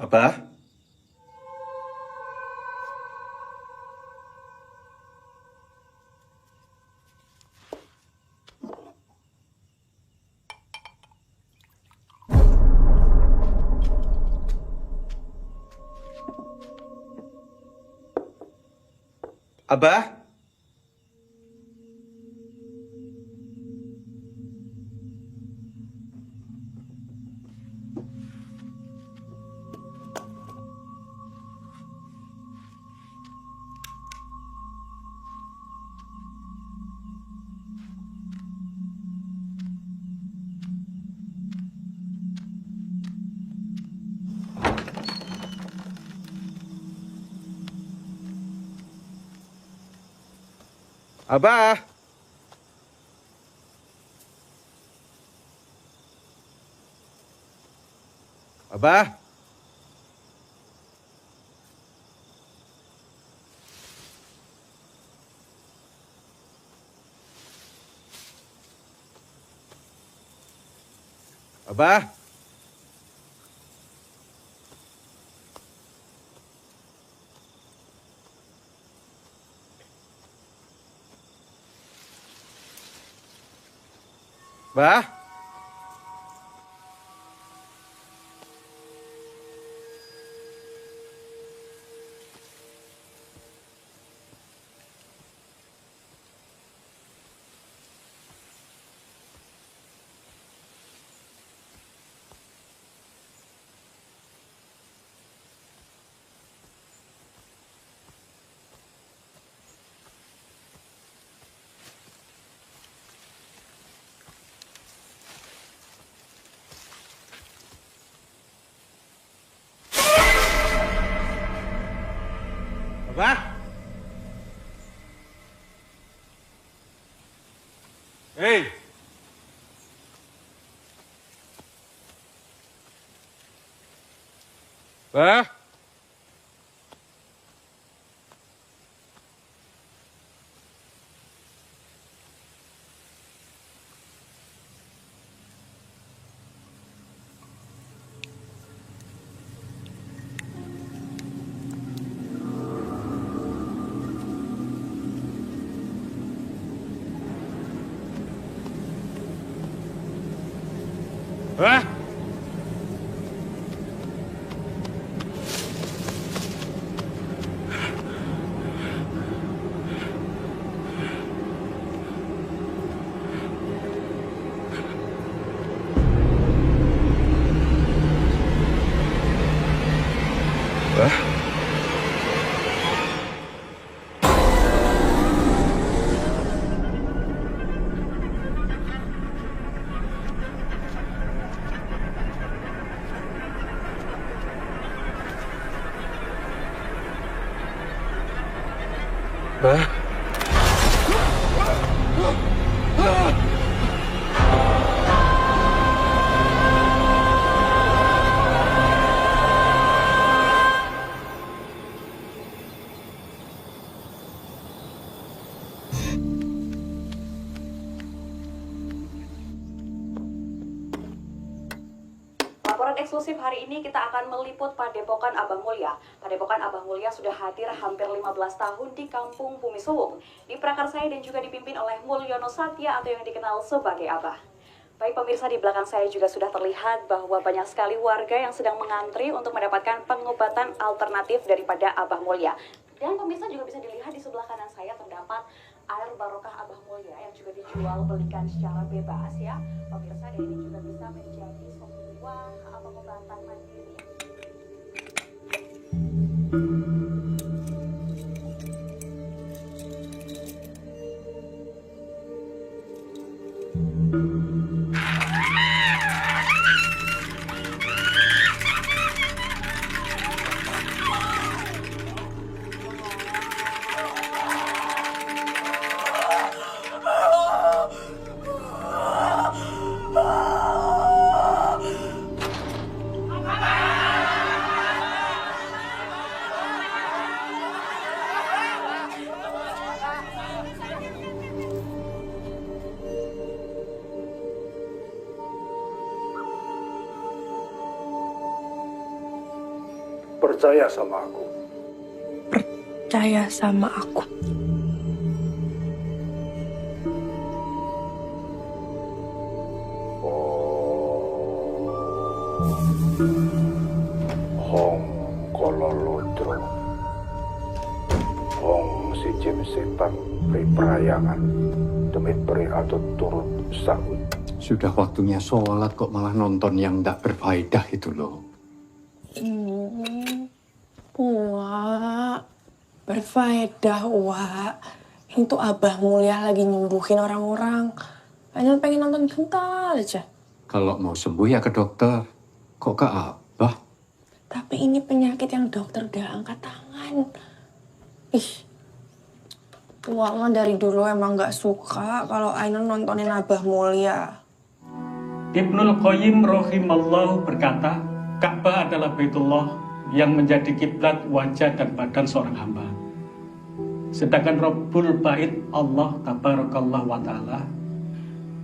Abah? Abah? Abah? Abah? Abah? Bah? Abah? Hei! Bah? Bah? Bah? Bah? Laporan eksklusif hari ini kita akan meliput Padepokan Abah Mulya. Padepokan Abah Mulya sudah hadir hampir 15 tahun di Kampung Bumi Suwung, diprakarsai dan juga dipimpin oleh Mulyono Satya atau yang dikenal sebagai Abah. Baik pemirsa, di belakang saya juga sudah terlihat bahwa banyak sekali warga yang sedang mengantri untuk mendapatkan pengobatan alternatif daripada Abah Mulya. Dan pemirsa juga bisa dilihat di sebelah kanan saya terdapat air barokah Abah Mulya yang juga dijual belikan secara bebas ya. Pemirsa, dan ini juga bisa menjadi sebuah pengobatan mandiri. percaya sama aku. Percaya sama aku. Hong kololodro. Hong si jim setan perayangan demi peri atau turut saud. Sudah waktunya sholat kok malah nonton yang tidak berfaedah itu loh. Wak, berfaedah, Wak. Itu Abah Mulia lagi nyembuhin orang-orang. Hanya pengen nonton bentar aja. Kalau mau sembuh ya ke dokter. Kok ke Abah? Tapi ini penyakit yang dokter udah angkat tangan. Ih, Wak mah dari dulu emang gak suka kalau Ainun nontonin Abah Mulia. Ibnul Qayyim rahimallahu berkata, Ka'bah adalah Baitullah yang menjadi kiblat wajah dan badan seorang hamba. Sedangkan Rabbul Bait Allah Tabarakallah wa Ta'ala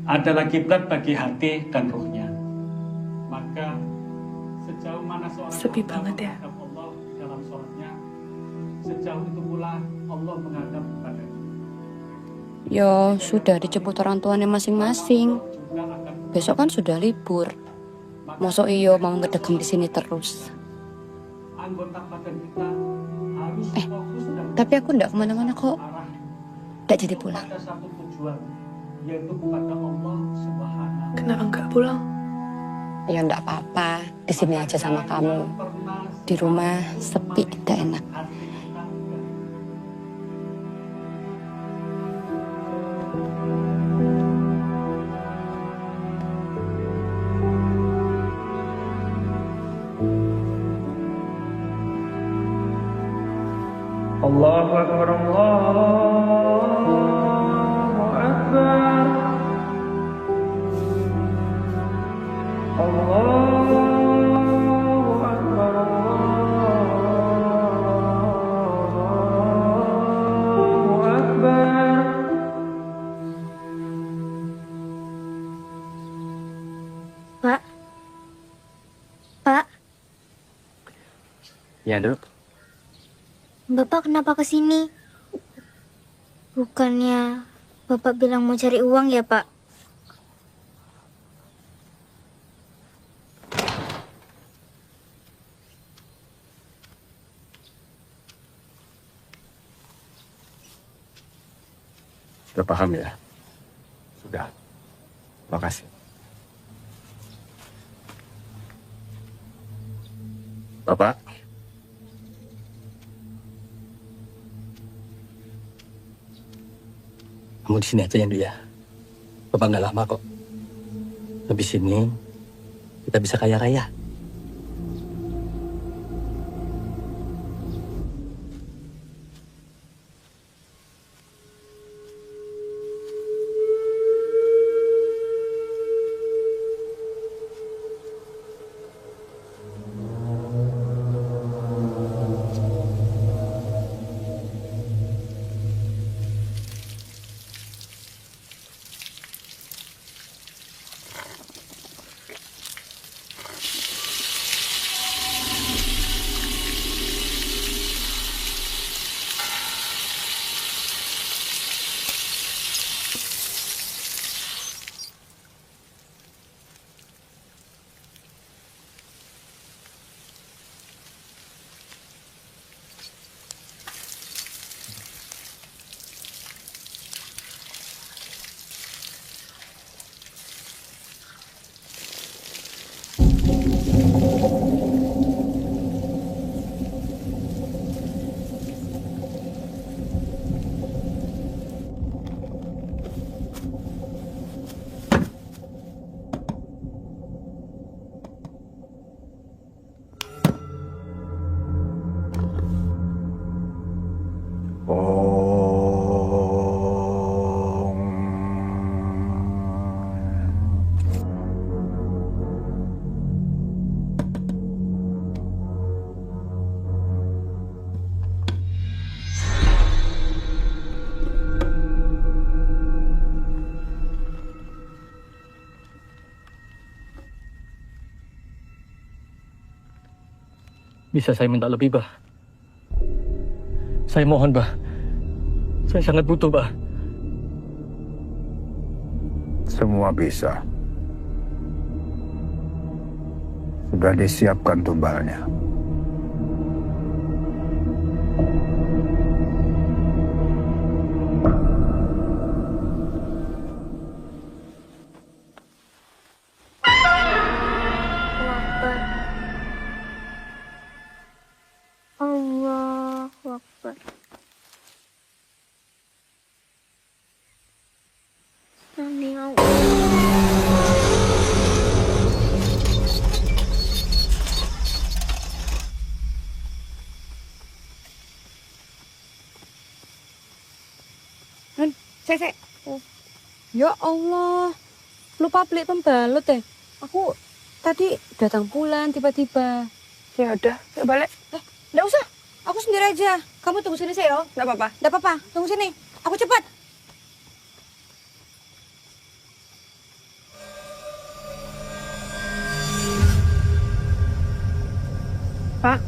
adalah kiblat bagi hati dan ruhnya. Maka sejauh mana seorang Sepi hamba banget ya. menghadap Allah dalam sholatnya, sejauh itu pula Allah menghadap kepadanya. Yo, sudah dijemput orang tuanya masing-masing. Besok kan sudah libur. Mosok iyo mau ngedegem di sini terus. Anggota badan kita harus fokus dan Tapi aku ndak kemana-mana kok. arah Ndak jadi pulang. pada satu tujuan, yaitu kepada Allah Subhanahu. Kenapa nggak pulang? Ya ndak apa-apa. Di sini aja sama kamu. Di rumah sepi, tidak enak. Allahu Akbar, Allahu Akbar, Allahu Akbar, Allahu Akbar. Pak. Pak, Ya, Dok. Bapak kenapa ke sini? Bukannya Bapak bilang mau cari uang ya, Pak? Sudah paham ya? Sudah. Makasih. Bapak. Kamu di sini aja ya, Ndu ya. Bapak nggak lama kok. Habis ini kita bisa kaya raya. Bisa saya minta lebih, Bah? Saya mohon, Bah. Saya sangat butuh, Bah. Semua bisa. Sudah disiapkan tumbalnya. Akbar. Allahu Akbar. Sami Allah. Cek. Ya Allah, lupa beli pembalut deh. Aku tadi datang bulan tiba-tiba. Ya udah, yuk balik. Nggak usah, aku sendiri aja. Kamu tunggu sini saya, yo. Nggak apa-apa. Nggak apa-apa, tunggu sini. Aku cepat. Pak.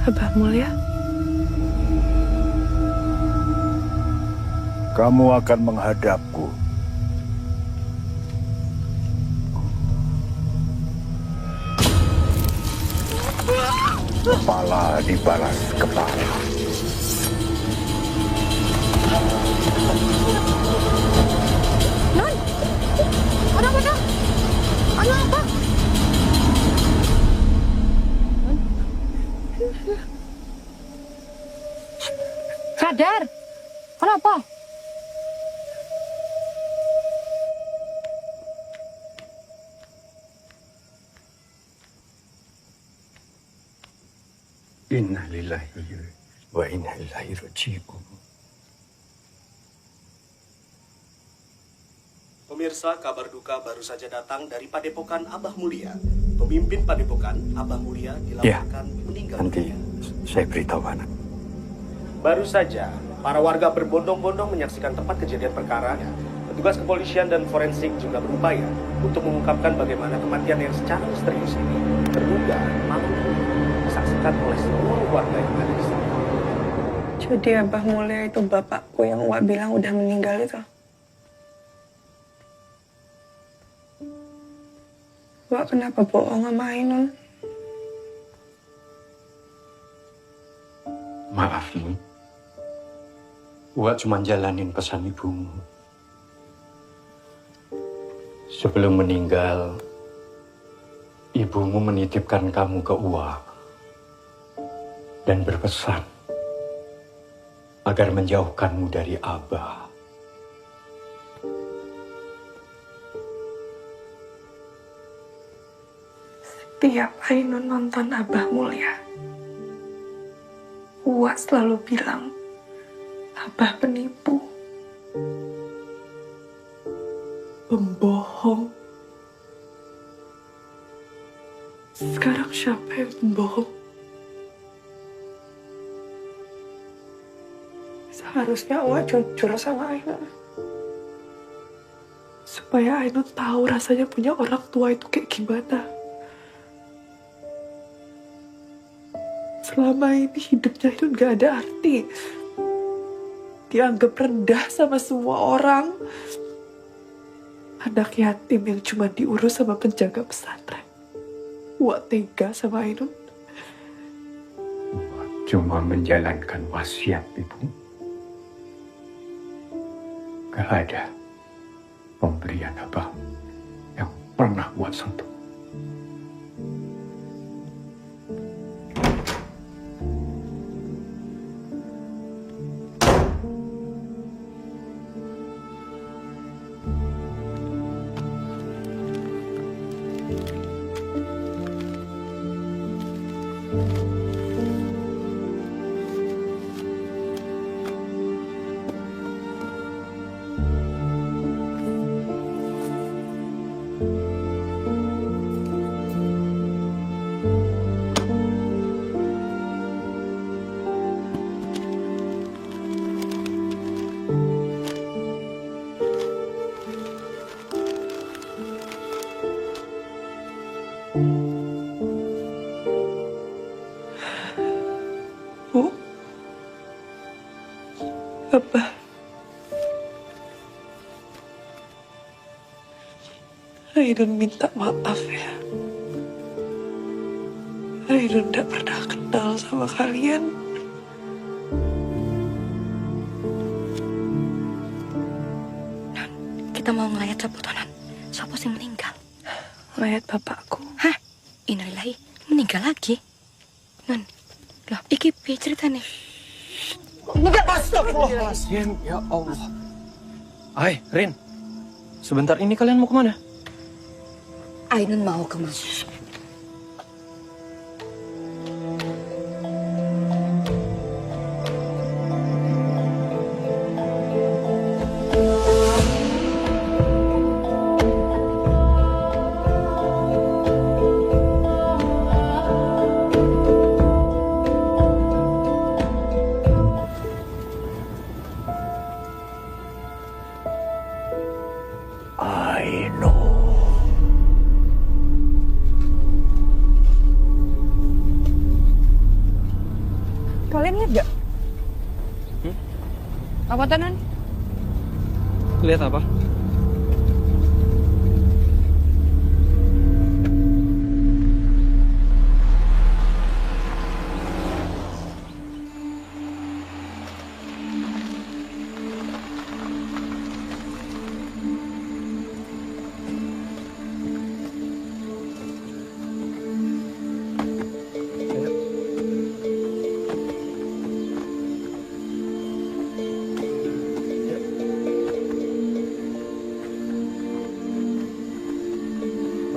Abah Mulia. Kamu akan menghadapku. Kepala dibalas kepala. Non, ada apa? Ada apa? Sadar. Kenapa? Inna lillahi wa inna ilaihi raji'un. Pemirsa, kabar duka baru saja datang dari Padepokan Abah Mulia. Pemimpin Padepokan Abah Mulia dilaporkan meninggal. Nanti saya beritahu anak. Baru saja, para warga berbondong-bondong menyaksikan tempat kejadian perkara. Petugas kepolisian dan forensik juga berupaya untuk mengungkapkan bagaimana kematian yang secara misterius ini terduga malam disaksikan oleh seluruh warga yang ada di sana. Jadi Abah Mulia itu bapakku yang Wak bilang udah meninggal itu. Wak kenapa bohong sama Ainun? Maaf, Nun. Wak cuma jalanin pesan ibumu. Sebelum meninggal, ibumu menitipkan kamu ke Uwa dan berpesan agar menjauhkanmu dari Abah. Setiap Ainun nonton Abah Mulia, Uwa selalu bilang Abah penipu, pembohong. Sekarang siapa yang pembohong? Seharusnya Uwa jujur sama Ainun. Supaya Ainun tahu rasanya punya orang tua itu kayak gimana. Selama ini hidupnya Ainun gak ada arti. Dianggap rendah sama semua orang. Anak yatim yang cuma diurus sama penjaga pesantren. Wak tega sama Ainun. Wak cuma menjalankan wasiat ibu. Gak ada pemberian Abah yang pernah Wak sentuh. Ainun minta maaf ya. Ainun gak pernah kenal sama kalian. Kita mau ngelayat siapa tuh, Nan? Siapa sih meninggal? Mayat bapakku. Hah? Innalillahi, meninggal lagi? Nan, loh, iki piye ceritanya? Astagfirullahaladzim, ya Allah. Hai, Rin. Sebentar ini kalian mau kemana? Ainun mau ke masjid. Kalian lihat gak? Apa tuh, Nan? Lihat apa?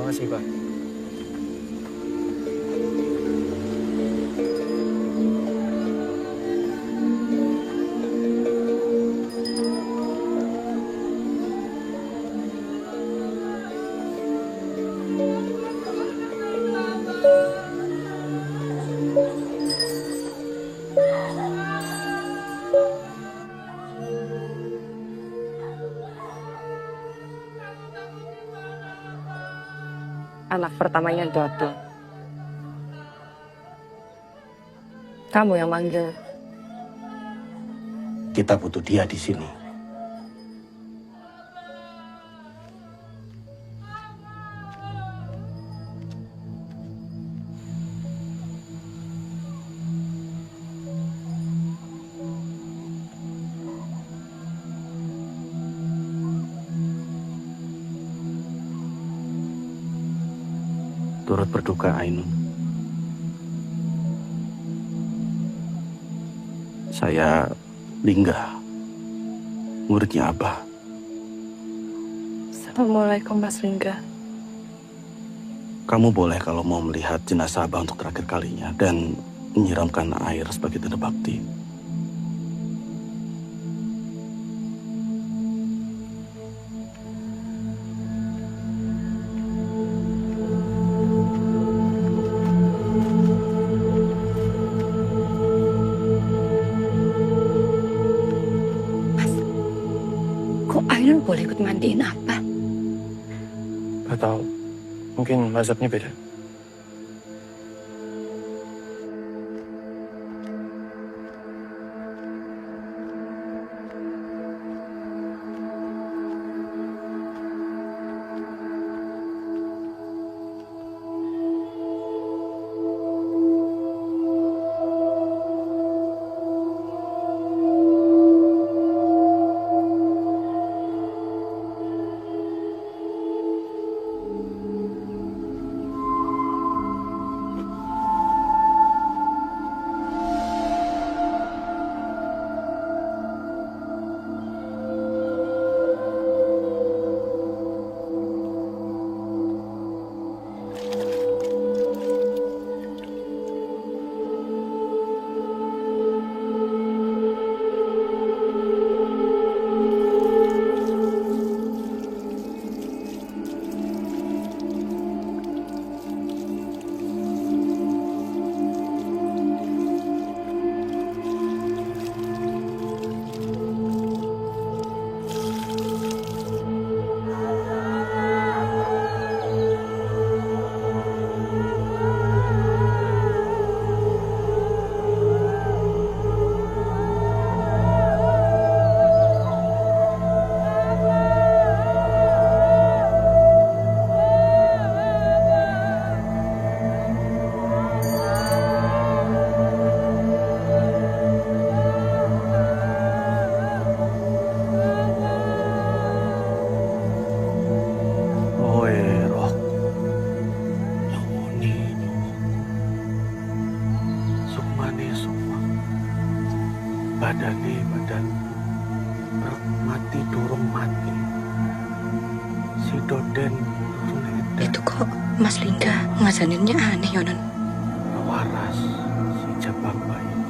Makasih, Pak. Anak pertamanya Dodo. Kamu yang manggil. Kita butuh dia di sini. Turut berduka, Ainun. Saya Lingga, muridnya Abah. Assalamualaikum, Mas Lingga. Kamu boleh kalau mau melihat jenazah Abah untuk terakhir kalinya dan menyiramkan air sebagai tanda bakti. Kok Ainun boleh ikut mandiin apa? Gak tahu. Mungkin mazhabnya beda. Medan. Itu kok Mas Lingga ngajaninnya aneh, Yonon. Waras, si Jabamba ini.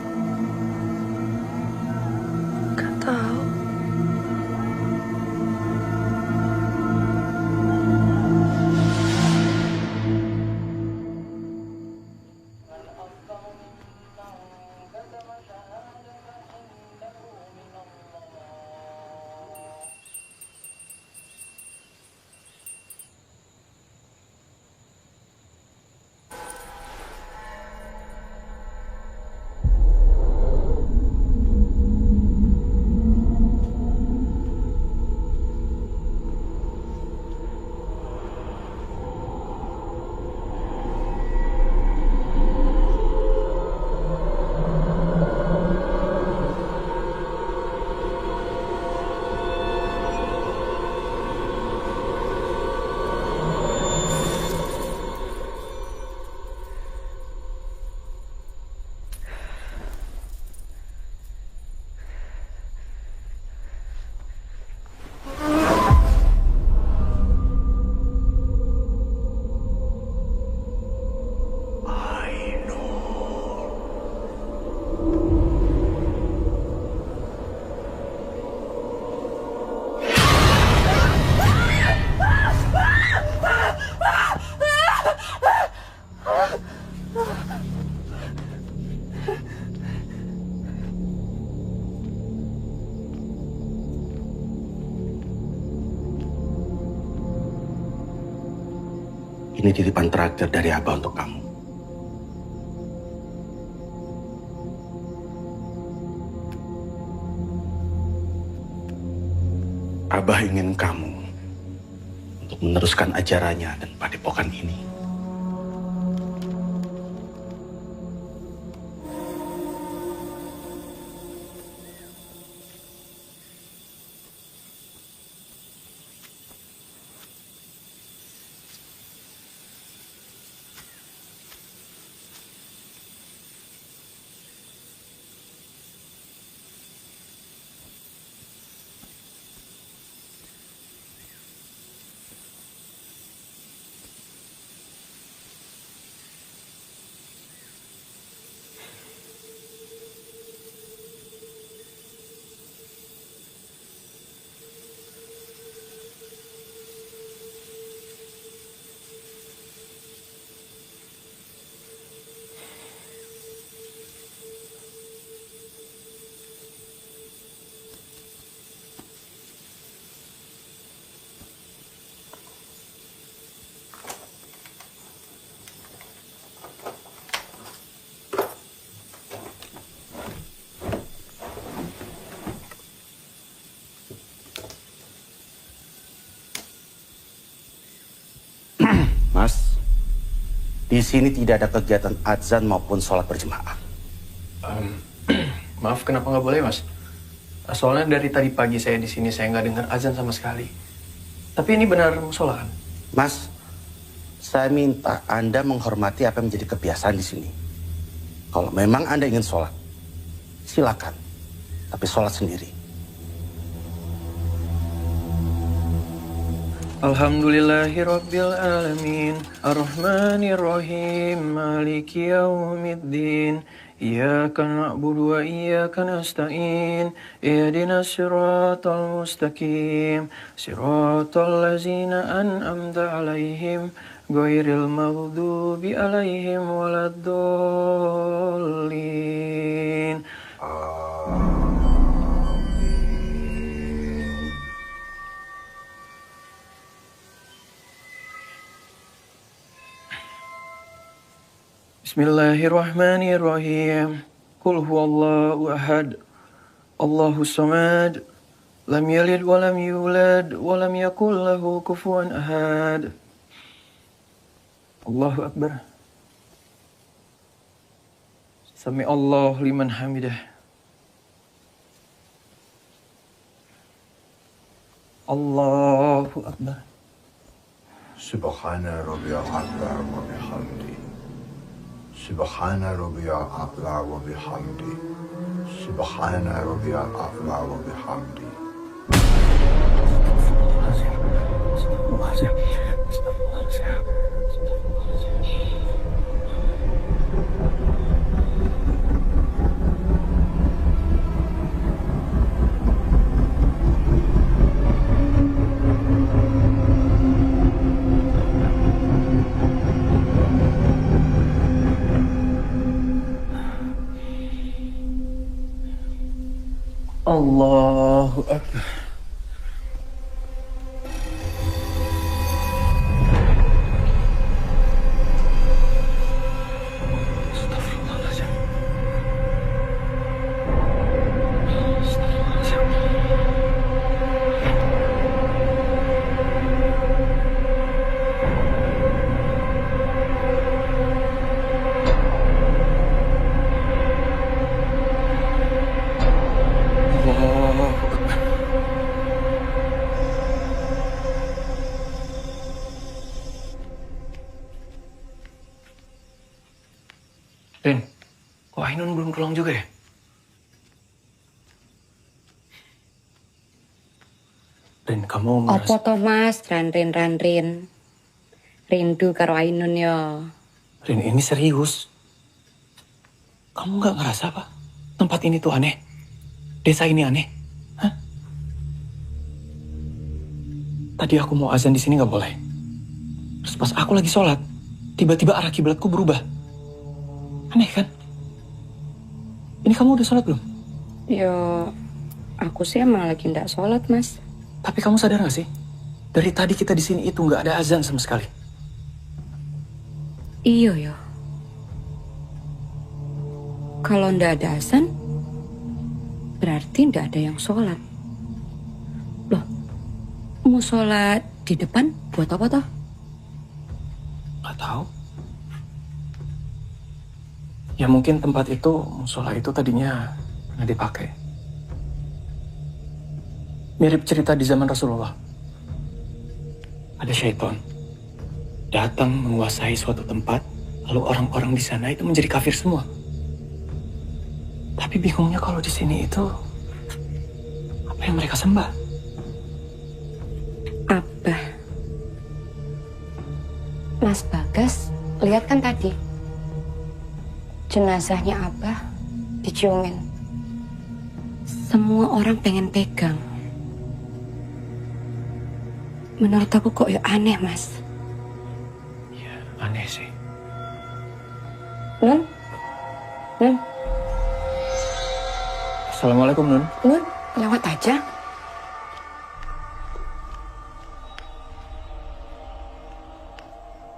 Gak tahu. Ini titipan terakhir dari Abah untuk kamu. Abah ingin kamu untuk meneruskan ajarannya dan padepokan ini. Mas, di sini tidak ada kegiatan azan maupun sholat berjemaah. Maaf, kenapa nggak boleh, Mas? Soalnya dari tadi pagi saya di sini saya nggak dengar azan sama sekali. Tapi ini benar musola kan? Mas, saya minta Anda menghormati apa yang menjadi kebiasaan di sini. Kalau memang Anda ingin sholat, silakan. Tapi sholat sendiri. Alhamdulillahirrabbilalamin Ar-Rahmanirrahim Maliki yaumiddin Iyyaka na'budu wa iyyaka nasta'in Ihdinas siratal mustaqim Siratal ladzina an'amta alaihim Ghairil maghdubi alaihim waladdallin. Bismillahirrahmanirrahim. Qul huwallahu ahad. Allahus samad. Lam yalid wa lam yulad wa lam yakul lahu kufuwan ahad. Allahu akbar. Sami Allah liman hamidah. Allahu akbar. Subhana rabbiyal a'la wa bihamdi. Subhana rabbiyal a'la wa bihamdi. Subhana rabbiyal a'la wa bihamdi. Astagfirullahaladzim. Allahu Akbar. Astagfirullahaladzim. Allahu Akbar. Rin, kok Ainun belum pulang juga ya? Rin, kamu Apa merasa... to Mas, Ranrin. Rindu karo Ainun yo. Rin, ini serius. Kamu nggak ngerasa apa? Tempat ini tuh aneh. Desa ini aneh. Hah? Tadi aku mau azan di sini nggak boleh. Terus pas aku lagi sholat, tiba-tiba arah kiblatku berubah. Aneh kan? Ini kamu udah sholat belum? Yo, aku sih emang lagi ndak sholat Mas. Tapi kamu sadar nggak sih? Dari tadi kita di sini itu nggak ada azan sama sekali. Iyo yo. Kalau ndak ada azan, berarti ndak ada yang sholat. Loh, mau sholat di depan buat apa toh? Nggak tahu. Ya mungkin tempat itu, musola itu tadinya pernah dipakai. Mirip cerita di zaman Rasulullah. Ada syaitan datang menguasai suatu tempat, lalu orang-orang di sana itu menjadi kafir semua. Tapi bingungnya kalau di sini itu apa yang mereka sembah? Abah. Mas Bagas, lihat kan tadi? Jenazahnya Abah diciumin. Semua orang pengen pegang. Menurut aku kok ya aneh, Mas. Ya, aneh sih. Nun? Nun? Assalamualaikum, Nun. Nun, lewat aja.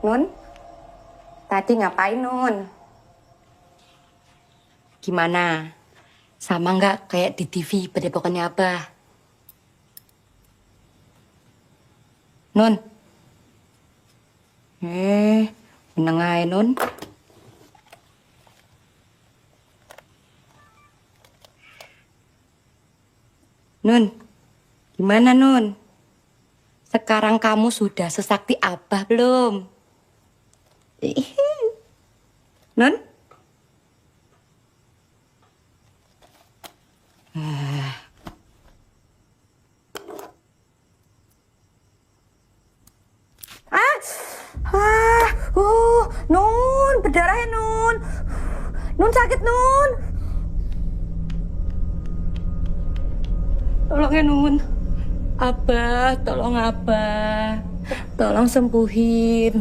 Nun? Tadi ngapain, Nun? Gimana? Sama nggak kayak di TV padepokannya Abah? Nun? Meneng ae, Nun. Nun, gimana Nun? Sekarang kamu sudah sesakti Abah belum? Nun? Nun, berdarah ya Nun. Nun sakit Nun. Tolong ya Nun. Abah, tolong Abah. Tolong sembuhin.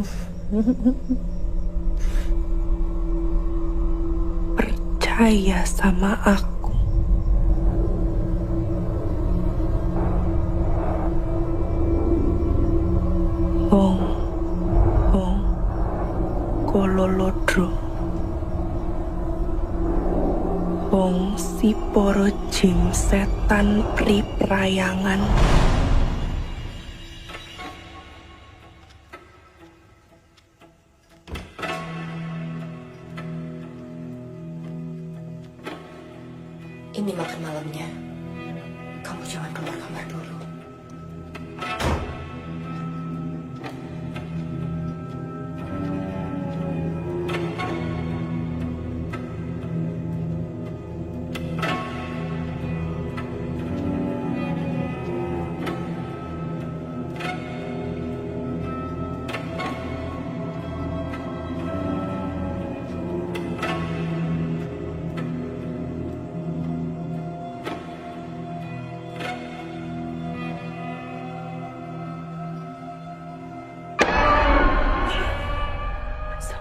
Percaya sama aku. Hong kololodro. Hong si poro jin setan priprayangan. Ini makan malamnya. Kamu jangan keluar kamar dulu.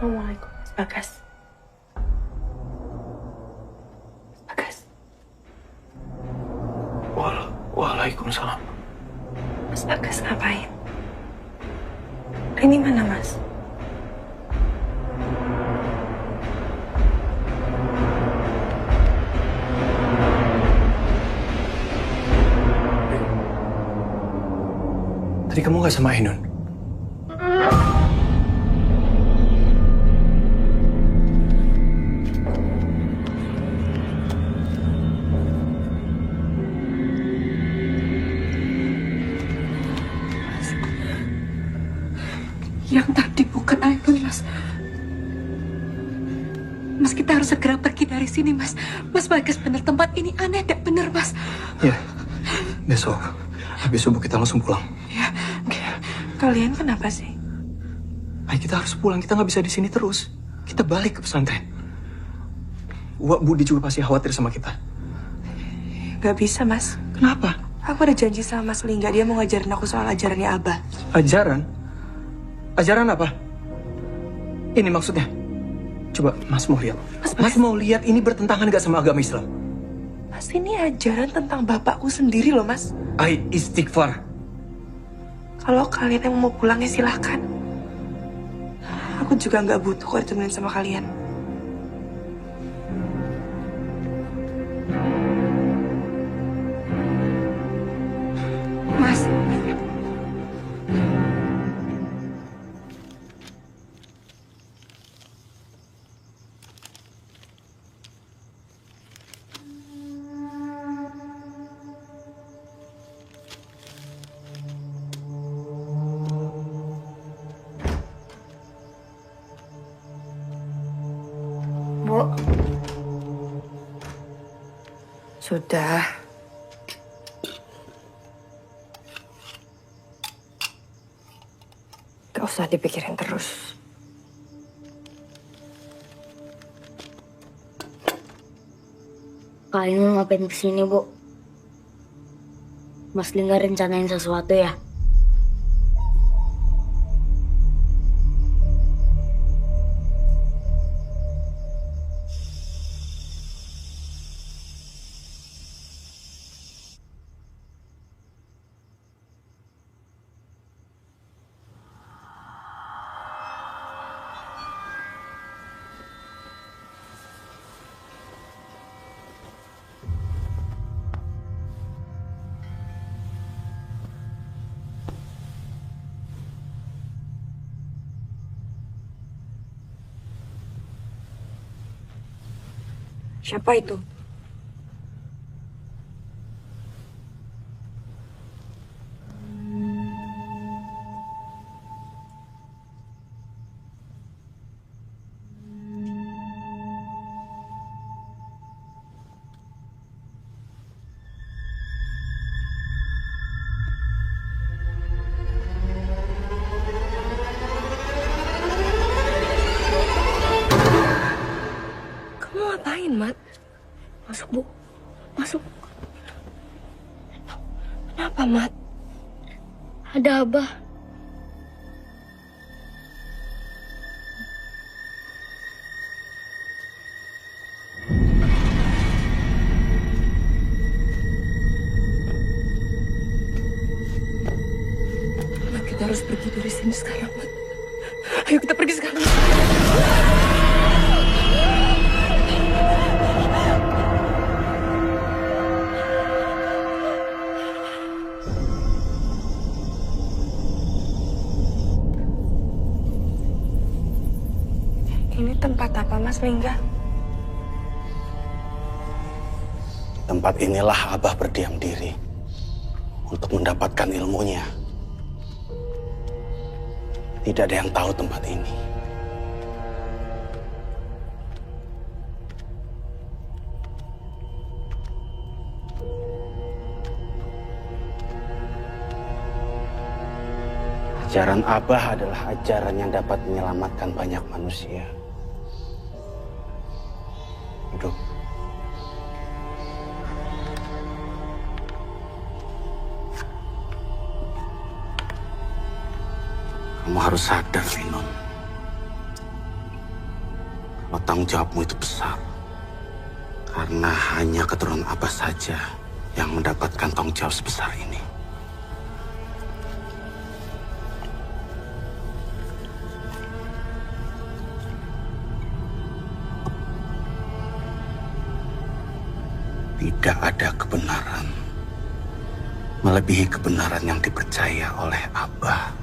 Assalamualaikum, Mas Bagas. Mas Bagas. Wala Mas Bagas ngapain? Ini mana, Mas? Tadi kamu gak sama Ainun? Yang tadi bukan Ainun, Mas. Mas, kita harus segera pergi dari sini, Mas. Mas Bagas bener, tempat ini aneh, tidak bener, Mas. Ya, besok habis subuh kita langsung pulang. Ya, Kalian kenapa sih? Ayo kita harus pulang, kita nggak bisa di sini terus. Kita balik ke pesantren. Wak Budi juga pasti khawatir sama kita. Gak bisa, Mas. Kenapa? Aku ada janji sama Mas Lingga, dia mau ngajarin aku soal ajarannya Abah. Ajaran? Ajaran apa? Ini maksudnya? Coba Mas mau lihat. Mas mau lihat ini bertentangan gak sama agama Islam? Mas, ini ajaran tentang bapakku sendiri loh, Mas. Ay, istighfar. Kalau kalian yang mau pulang ya silahkan. Aku juga nggak butuh kok ditemenin sama kalian. Mas. Bu. Sudah. Gak usah dipikirin terus. Kak Ainun ngapain kesini, Bu? Mas Lingga rencanain sesuatu ya? Siapa itu? Kamu ngapain, Mat? Masuk, Bu. Masuk. Kenapa, Mat? Ada Abah. Mat, kita harus pergi dari sini sekarang, Mat. Ayo kita pergi sekarang. Ini tempat apa, Mas Lingga? Di tempat inilah Abah berdiam diri untuk mendapatkan ilmunya. Tidak ada yang tahu tempat ini. Ajaran Abah adalah ajaran yang dapat menyelamatkan banyak manusia. Duduk. Kamu harus sadar, Ainun. Bahwa tanggung jawabmu itu besar. Karena hanya keturunan Abah saja yang mendapatkan tanggung jawab sebesar ini. gak ada kebenaran melebihi kebenaran yang dipercaya oleh Abah.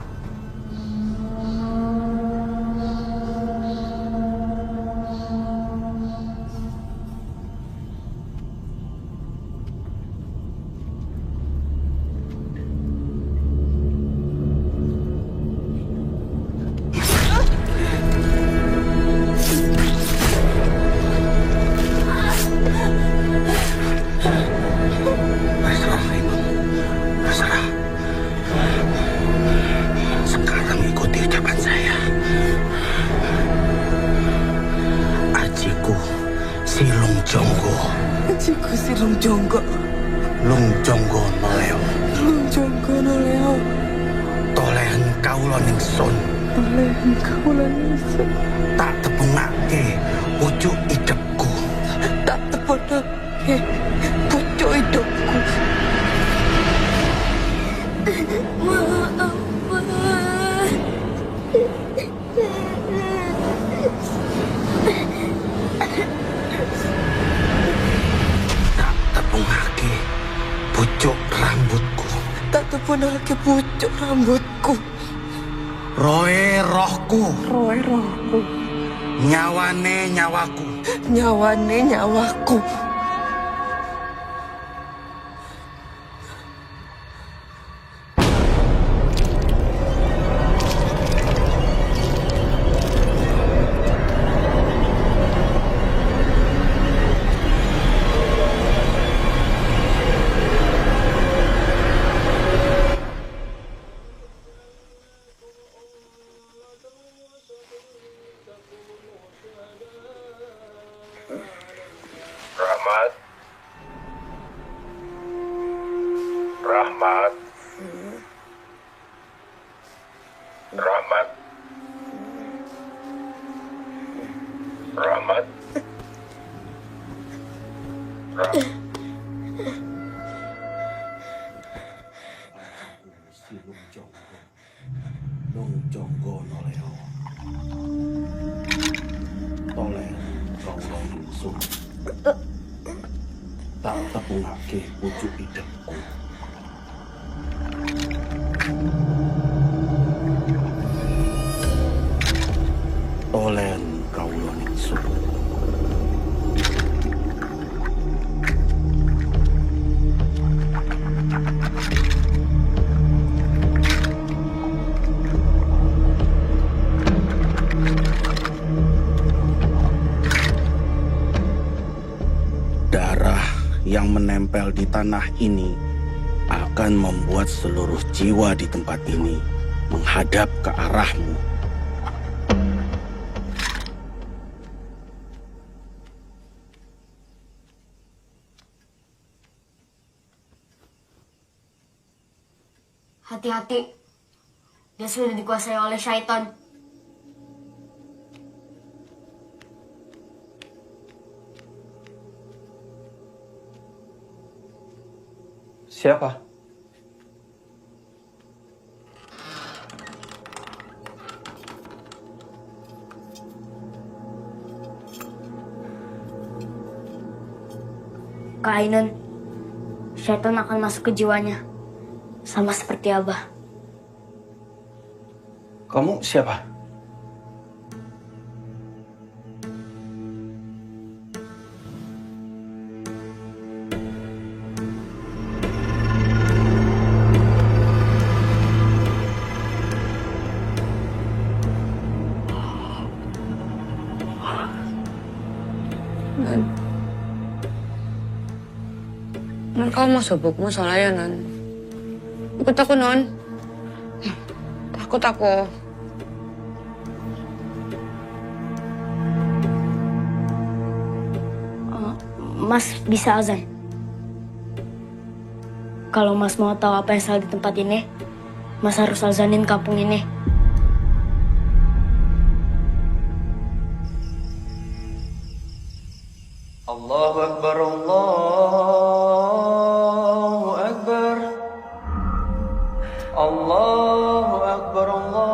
Sekarang ikuti ucapan saya. Ajiku si Lung Jonggo. Ajiku si Lung Jonggo. Lung Jonggo noleo. Lung Jonggo noleo. Tolehan kaula ningsun. Tolehan kaula ningsun. Tak tepungake pucuk idepku. Tak tepungake pucuk idepku. Maaf, Tak tepungake pucuk rambutku. Tak tepungake pucuk rambutku. Roe rohku. Roe rohku. Nyawane nyawaku. Nyawane nyawaku. Rahmat. Rahmat. Rahmat. Rahmat. Lung Jonggo noleo. Toleh kaula ningsun. Tak tepungake pucuk idepku. Tolen kaula ningsun. Darah yang menempel di tanah ini akan membuat seluruh jiwa di tempat ini menghadap ke arahmu. hati-hati. Dia sudah dikuasai oleh syaitan. Siapa? Kak Ainun, syaitan akan masuk ke jiwanya. Sama seperti Abah. Kamu siapa? Non, kamu mau sobokmu soalnya, Non. Ikut aku, Non. Takut aku. Mas bisa azan. Kalau Mas mau tahu apa yang salah di tempat ini, Mas harus azanin kampung ini. Allahu Akbar, Allahu Akbar. Allahu Akbar, Allahu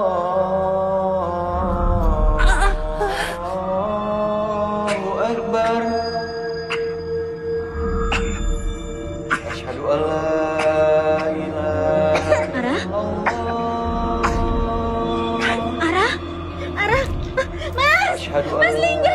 Akbar. Mas Lingga!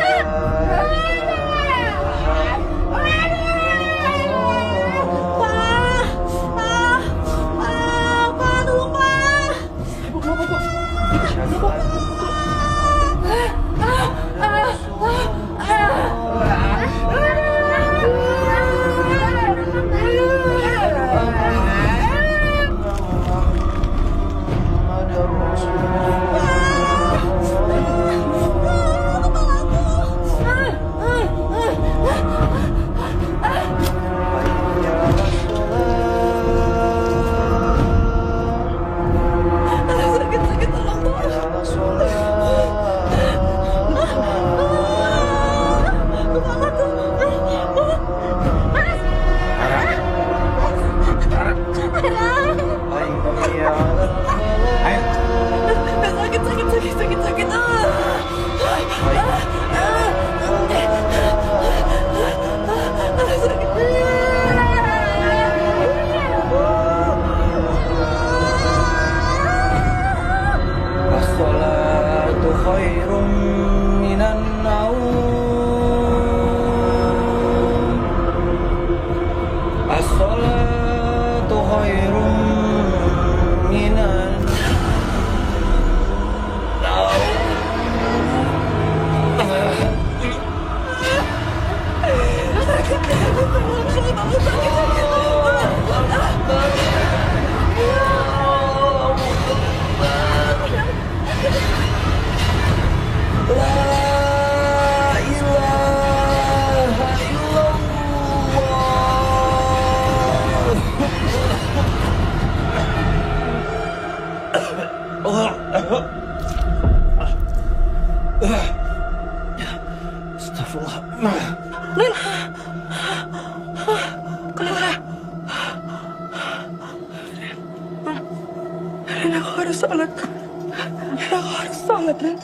As-salatu khairum minan naum. As-salatu khairum minan Astagfirullah. Lin! Kenapa? Lin, aku harus sholat. Aku harus sholat, Lin.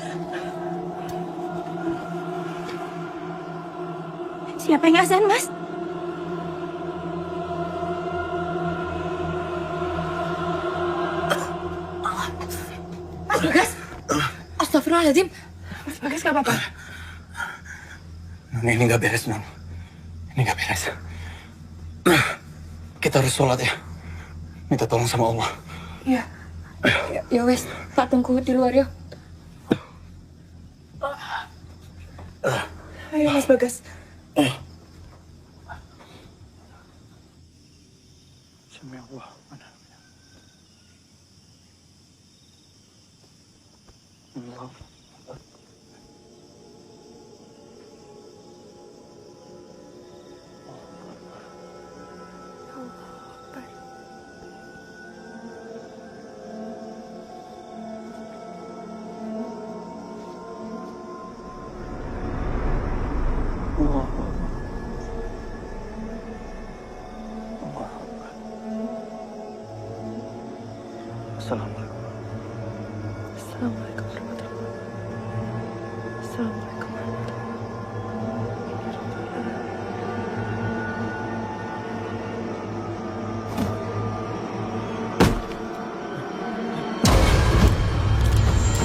Siapa yang azan, Mas? Mas Bagas! Astagfirullahaladzim. Mas Bagas gak apa-apa? Ini nggak beres, Non. Ini nggak beres. Kita harus sholat ya. Minta tolong sama Allah. Iya. Ya wes, tak tunggu di luar ya. Ayo Mas Bagas. Sami Allah. Allah. Assalamualaikum. Assalamualaikum warahmatullahi wabarakatuh. Assalamualaikum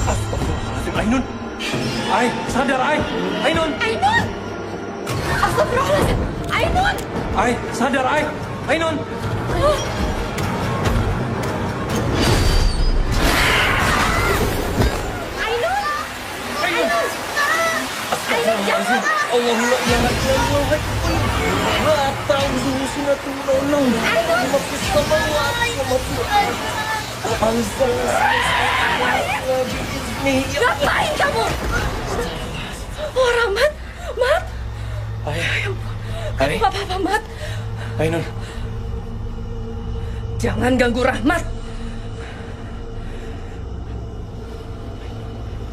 Astagfirullahaladzim, Ainun. Ai, sadar, Ai. Ainun. Ainun! Astagfirullahaladzim! Ainun! Ai, sadar, Ai. Ainun. Astagfirullahaladzim. Allahumma ya Allah. La ta'udhu sunatullah. Mafis samawati wa mafis Ansal. Ngapain kamu? Oh, Rahmat! Mat! Ai. Kamu gak apa-apa, Mat? Ainun. Jangan ganggu Rahmat.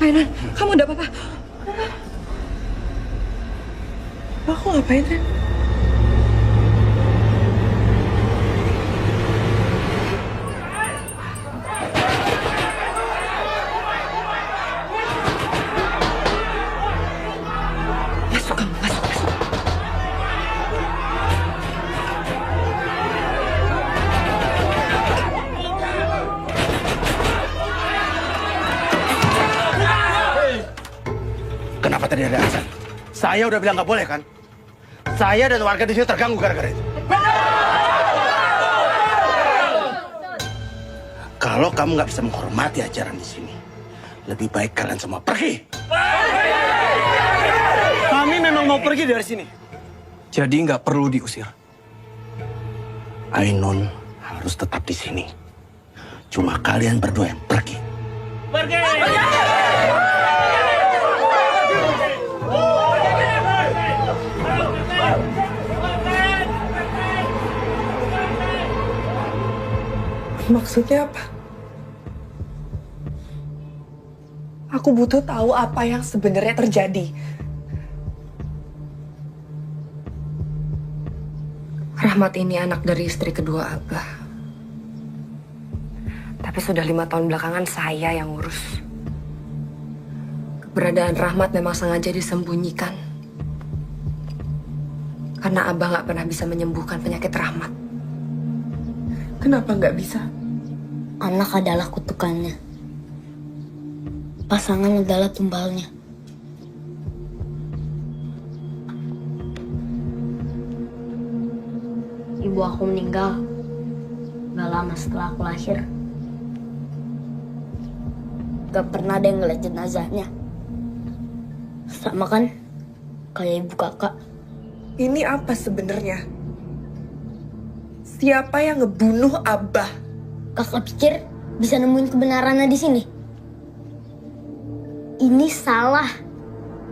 Ainun, kamu udah apa-apa? Aku ngapain, Ren? Masuk kamu, masuk. Kenapa tadi ada azan. Saya udah bilang nggak boleh kan? Saya dan warga di sini terganggu gara-gara itu. Kalau kamu nggak bisa menghormati ajaran di sini, lebih baik kalian semua pergi. Kami memang mau pergi dari sini. Jadi nggak perlu diusir. Ainun harus tetap di sini. Cuma kalian berdua yang pergi. Pergi! Maksudnya apa? Aku butuh tahu apa yang sebenarnya terjadi. Rahmat ini anak dari istri kedua Abah. Tapi sudah 5 tahun belakangan saya yang ngurus. Keberadaan Rahmat memang sengaja disembunyikan. Karena Abah nggak pernah bisa menyembuhkan penyakit Rahmat. Kenapa nggak bisa? Anak adalah kutukannya. Pasangan adalah tumbalnya. Ibu aku meninggal gak lama setelah aku lahir. Gak pernah ada yang ngeliat jenazahnya. Sama kan kayak ibu kakak. Ini apa sebenarnya? Siapa yang ngebunuh Abah? Kakak pikir bisa nemuin kebenarannya di sini? Ini salah.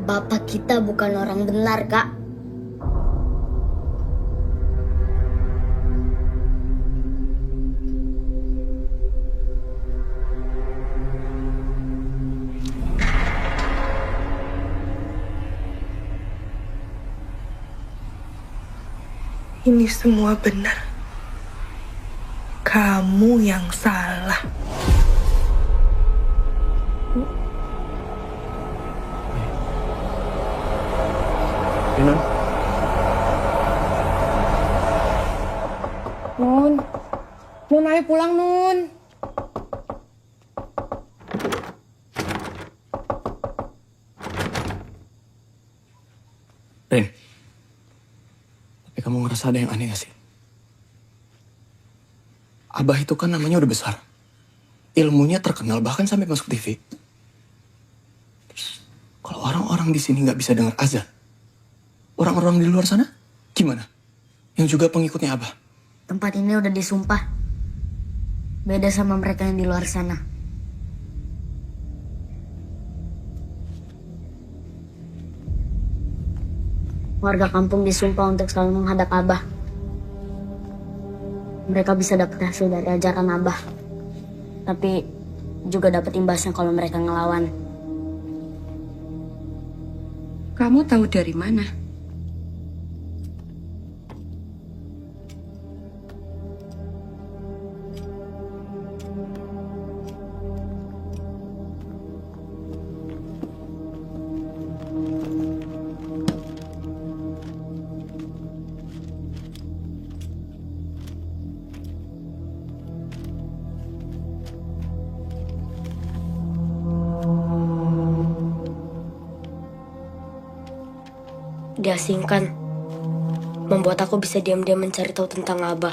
Bapak kita bukan orang benar, Kak. Ini semua benar. Kamu yang salah. Ainun. Nun ayo pulang Nun. Rin, tapi kamu ngerasa ada yang aneh gak sih? Abah itu kan namanya udah besar. Ilmunya terkenal bahkan sampai masuk TV. Kalau orang-orang di sini nggak bisa dengar azan, orang-orang di luar sana gimana? Yang juga pengikutnya Abah. Tempat ini udah disumpah. Beda sama mereka yang di luar sana. Warga kampung disumpah untuk selalu menghadap Abah. Mereka bisa dapat hasil dari ajaran Abah. Tapi juga dapat imbasnya kalau mereka ngelawan. Kamu tahu dari mana? Diasingkan, membuat aku bisa diam-diam mencari tahu tentang Abah.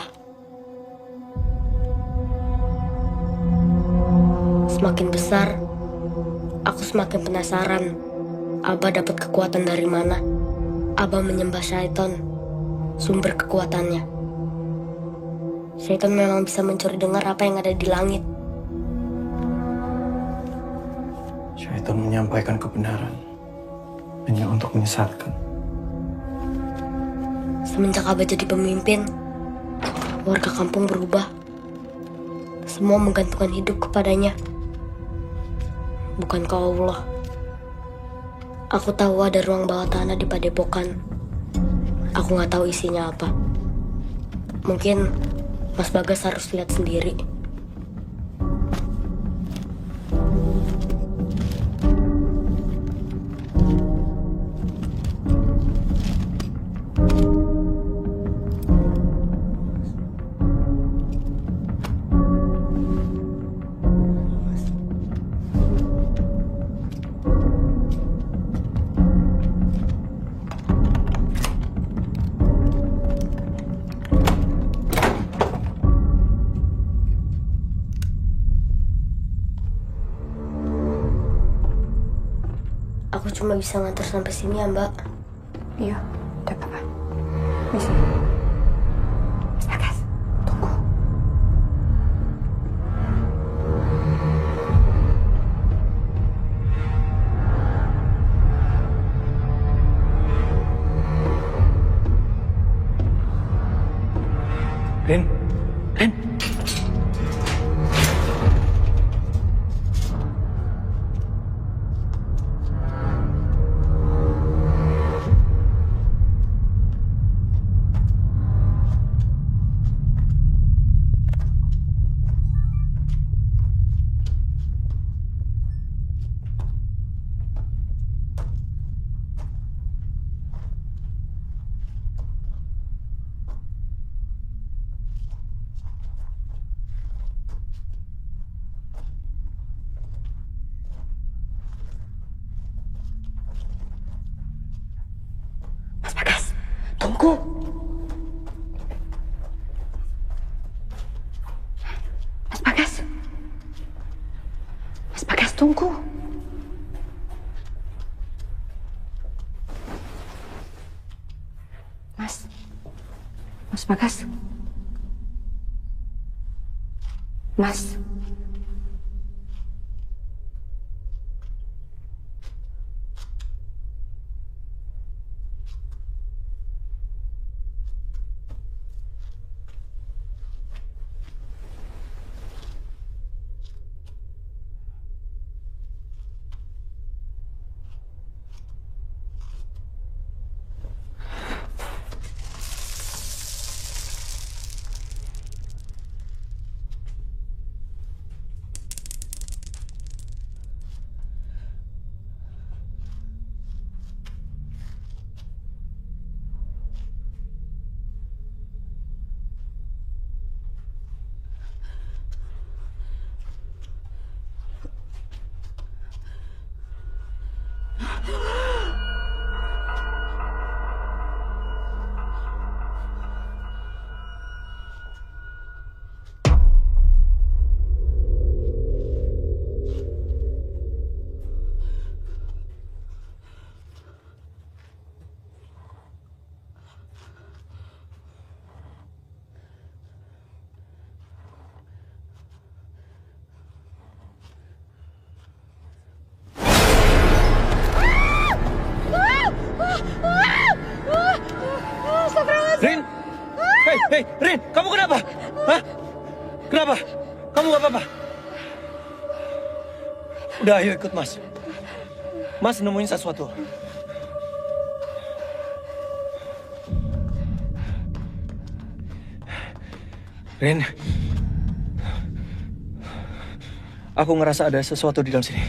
Semakin besar, aku semakin penasaran. Abah dapat kekuatan dari mana? Abah menyembah syaitan, sumber kekuatannya. Syaitan memang bisa mencuri dengar apa yang ada di langit. Syaitan menyampaikan kebenaran hanya untuk menyesatkan. Semenjak Abah jadi pemimpin, warga kampung berubah. Semua menggantungkan hidup kepadanya, bukan ke Allah. Aku tahu ada ruang bawah tanah di padepokan. Aku nggak tahu isinya apa. Mungkin Mas Bagas harus lihat sendiri. Aku cuma bisa nganter sampai sini ya, Mbak. Iya, udah apa-apa. Bisa. Mas Bagas, tunggu. Rin. Mas Bagas, tunggu. Mas Bagas. Mas Bagas, tunggu. Mas Bagas. Mas. Rin! Hei, Rin! Kamu kenapa? Hah? Kenapa? Kamu gak apa-apa? Udah, ayo ikut Mas. Mas nemuin sesuatu. Rin. Aku ngerasa ada sesuatu di dalam sini.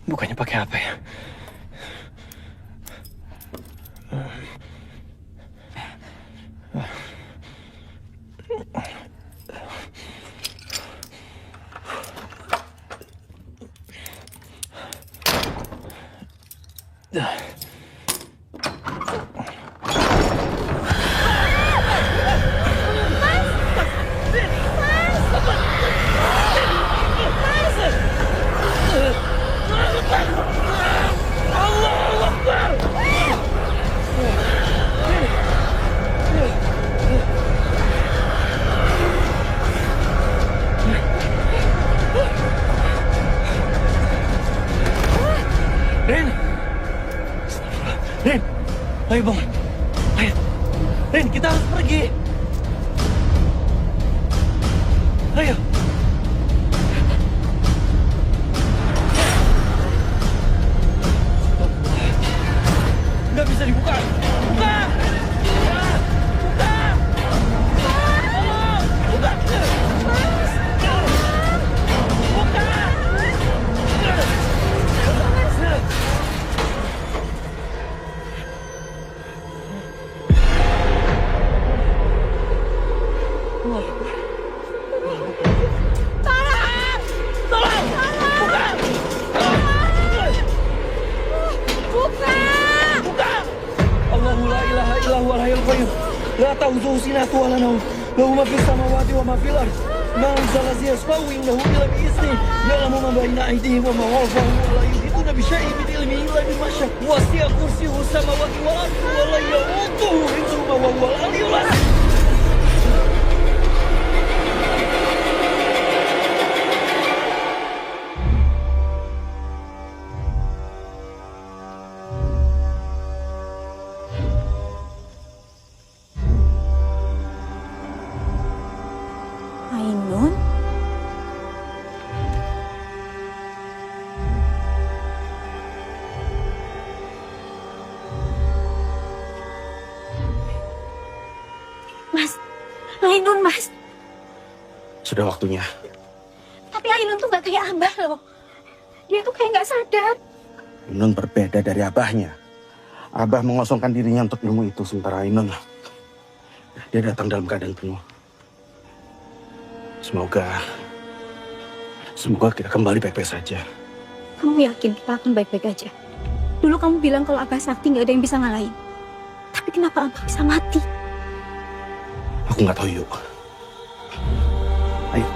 Bukannya pakai apa ya? Rin! Rin! Ayo bangun. Ayo. Rin, kita harus pergi. Ayo. Nggak bisa dibuka. Buka! Buka! Buka! Buka! لا تأخذه سنة ولا نوم له ما في السماوات وما في الأرض من ذا الذي يشفع عنده إلا بإذنه يعلم ما بين أيديهم وما خلفهم ولا يحيطون بشيء من علمه إلا بما شاء وسع كرسيه السماوات والأرض ولا يؤوده حفظهما وهو العلي العظيم. Ainun? Mas, Ainun mas. Sudah waktunya. Tapi Ainun tuh gak kayak Abah loh. Dia tuh kayak gak sadar. Ainun berbeda dari abahnya. Abah mengosongkan dirinya untuk ilmu itu, sementara Ainun dia datang dalam keadaan penuh. Semoga kita kembali baik-baik saja. Kamu yakin kita akan baik-baik aja? Dulu kamu bilang kalau Abah Sakti gak ada yang bisa ngalahin. Tapi kenapa Abah bisa mati? Aku nggak tahu, yuk. Ayo.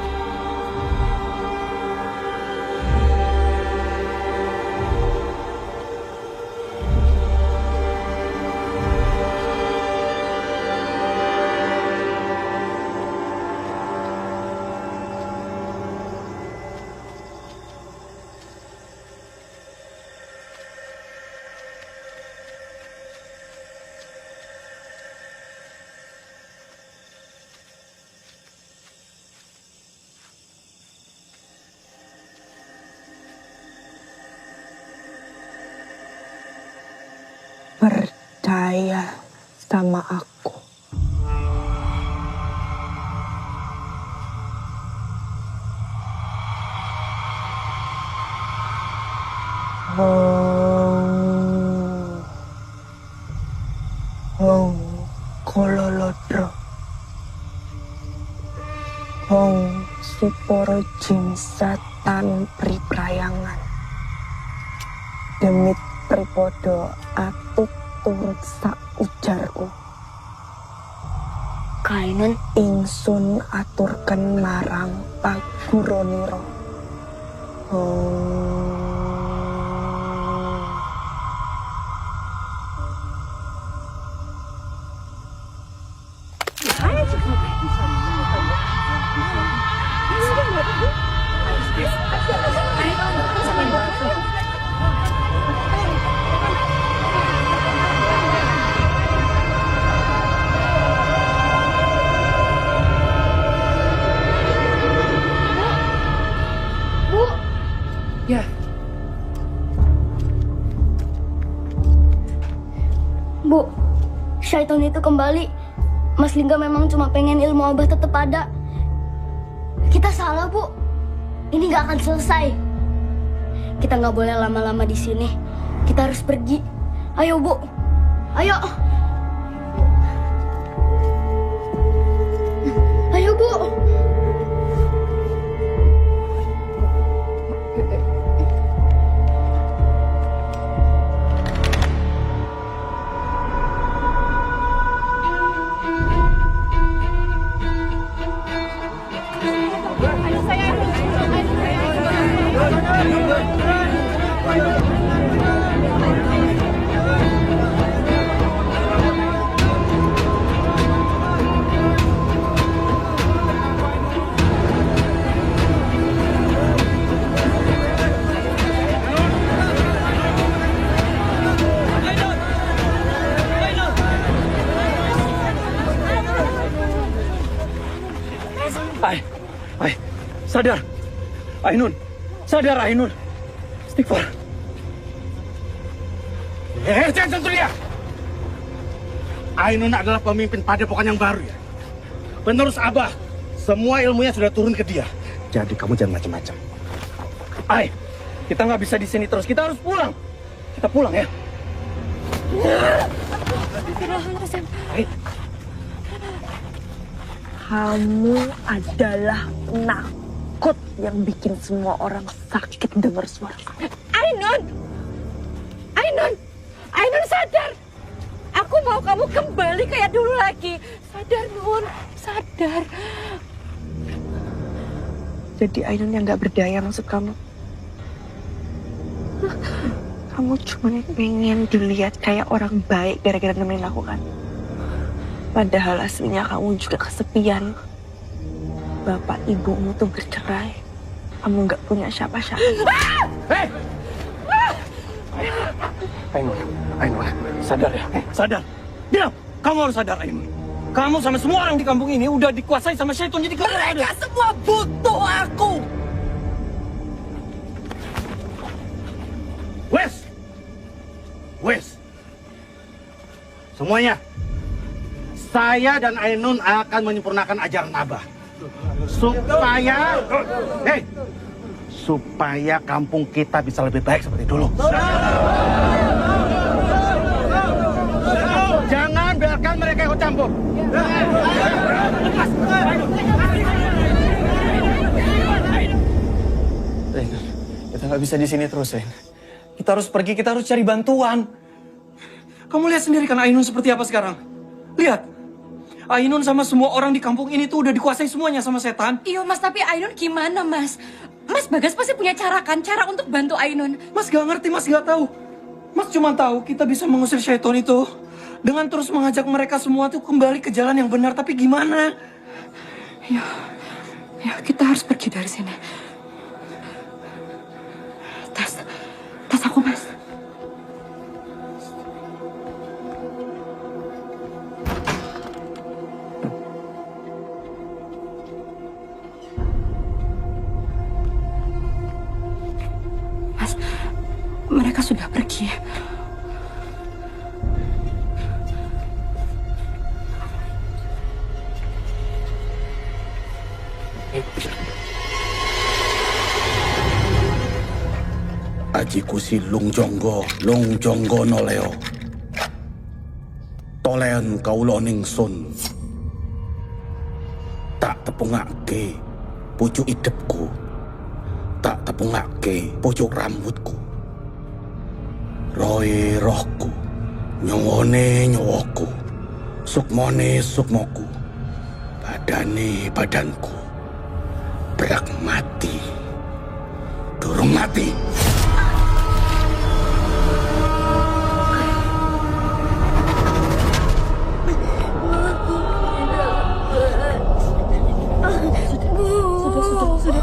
Percaya sama aku. Kololodro. Suporo jin setan priprayangan. Demit pripodo atut turut sak ujarku. Kainun ingsun aturken marang paguroniro. Ya. Bu, syaitan itu kembali. Mas Lingga memang cuma pengen ilmu Abah tetap ada. Kita salah, Bu. Ini nggak akan selesai. Kita nggak boleh lama-lama di sini. Kita harus pergi. Ayo, Bu. Ayo. Ayo, Bu. Sadar, Ainun. Sadar, Ainun. Istighfar. Jangan sentuh dia. Ainun adalah pemimpin padepokan yang baru ya. Penerus Abah. Semua ilmunya sudah turun ke dia. Jadi kamu jangan macam-macam. Kita nggak bisa di sini terus. Kita harus pulang. Kita pulang ya. Kamu adalah penakut yang bikin semua orang sakit dengar suara kamu. Ainun sadar. Aku mau kamu kembali kayak dulu lagi. Sadar, Nun. Sadar. Jadi Ainun yang gak berdaya maksud kamu? Kamu cuma pengen dilihat kayak orang baik gara-gara nemenin aku kan? Padahal aslinya kamu juga kesepian. Bapak ibumu tuh bercerai. Kamu gak punya siapa-siapa. Hei! Ainun, sadar ya, sadar. Diam, kamu harus sadar Ainun. Kamu sama semua orang di kampung ini udah dikuasai sama syaitan, jadi kamu Mereka semua butuh aku. Wes, semuanya, saya dan Ainun akan menyempurnakan ajaran Abah. Supaya kampung kita bisa lebih baik seperti dulu. Jangan biarkan mereka ikut campur. Ren, kita nggak bisa di sini terus, Ren. Kita harus pergi, kita harus cari bantuan. Kamu lihat sendiri kan Ainun seperti apa sekarang? Lihat, Ainun sama semua orang di kampung ini tuh udah dikuasai semuanya sama setan. Iya Mas, tapi Ainun gimana Mas? Mas Bagas pasti punya cara kan, cara untuk bantu Ainun. Mas gak ngerti, Mas gak tahu. Mas cuma tahu kita bisa mengusir syaitan itu dengan terus mengajak mereka semua tuh kembali ke jalan yang benar. Tapi gimana? Ya kita harus pergi dari sini. Tas aku Mas. Mas, mereka sudah pergi. Ajiku si Lung Jonggo noleo. Tolean kaulo ningsun. Tak tepungake pucuk idepku. Tak tepungake pucuk rambutku. Roe rohku, nyongone nyawaku, sukmone sukmoku, badane badanku. Berak mati, durung mati. Sudah.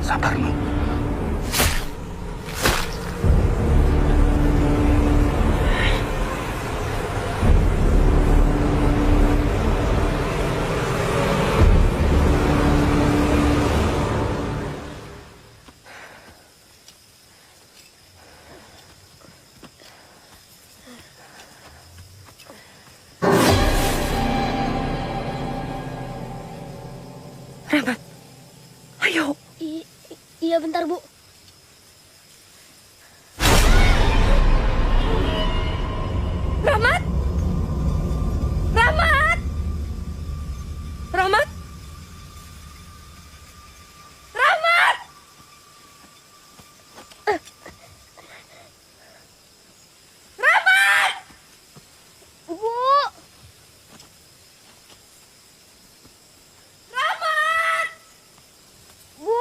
Sabar, Nun. Rahmat, ayo. Iya bentar, Bu. Rahmat! Rahmat! Rahmat! Rahmat! Rahmat! Bu! Rahmat! Bu!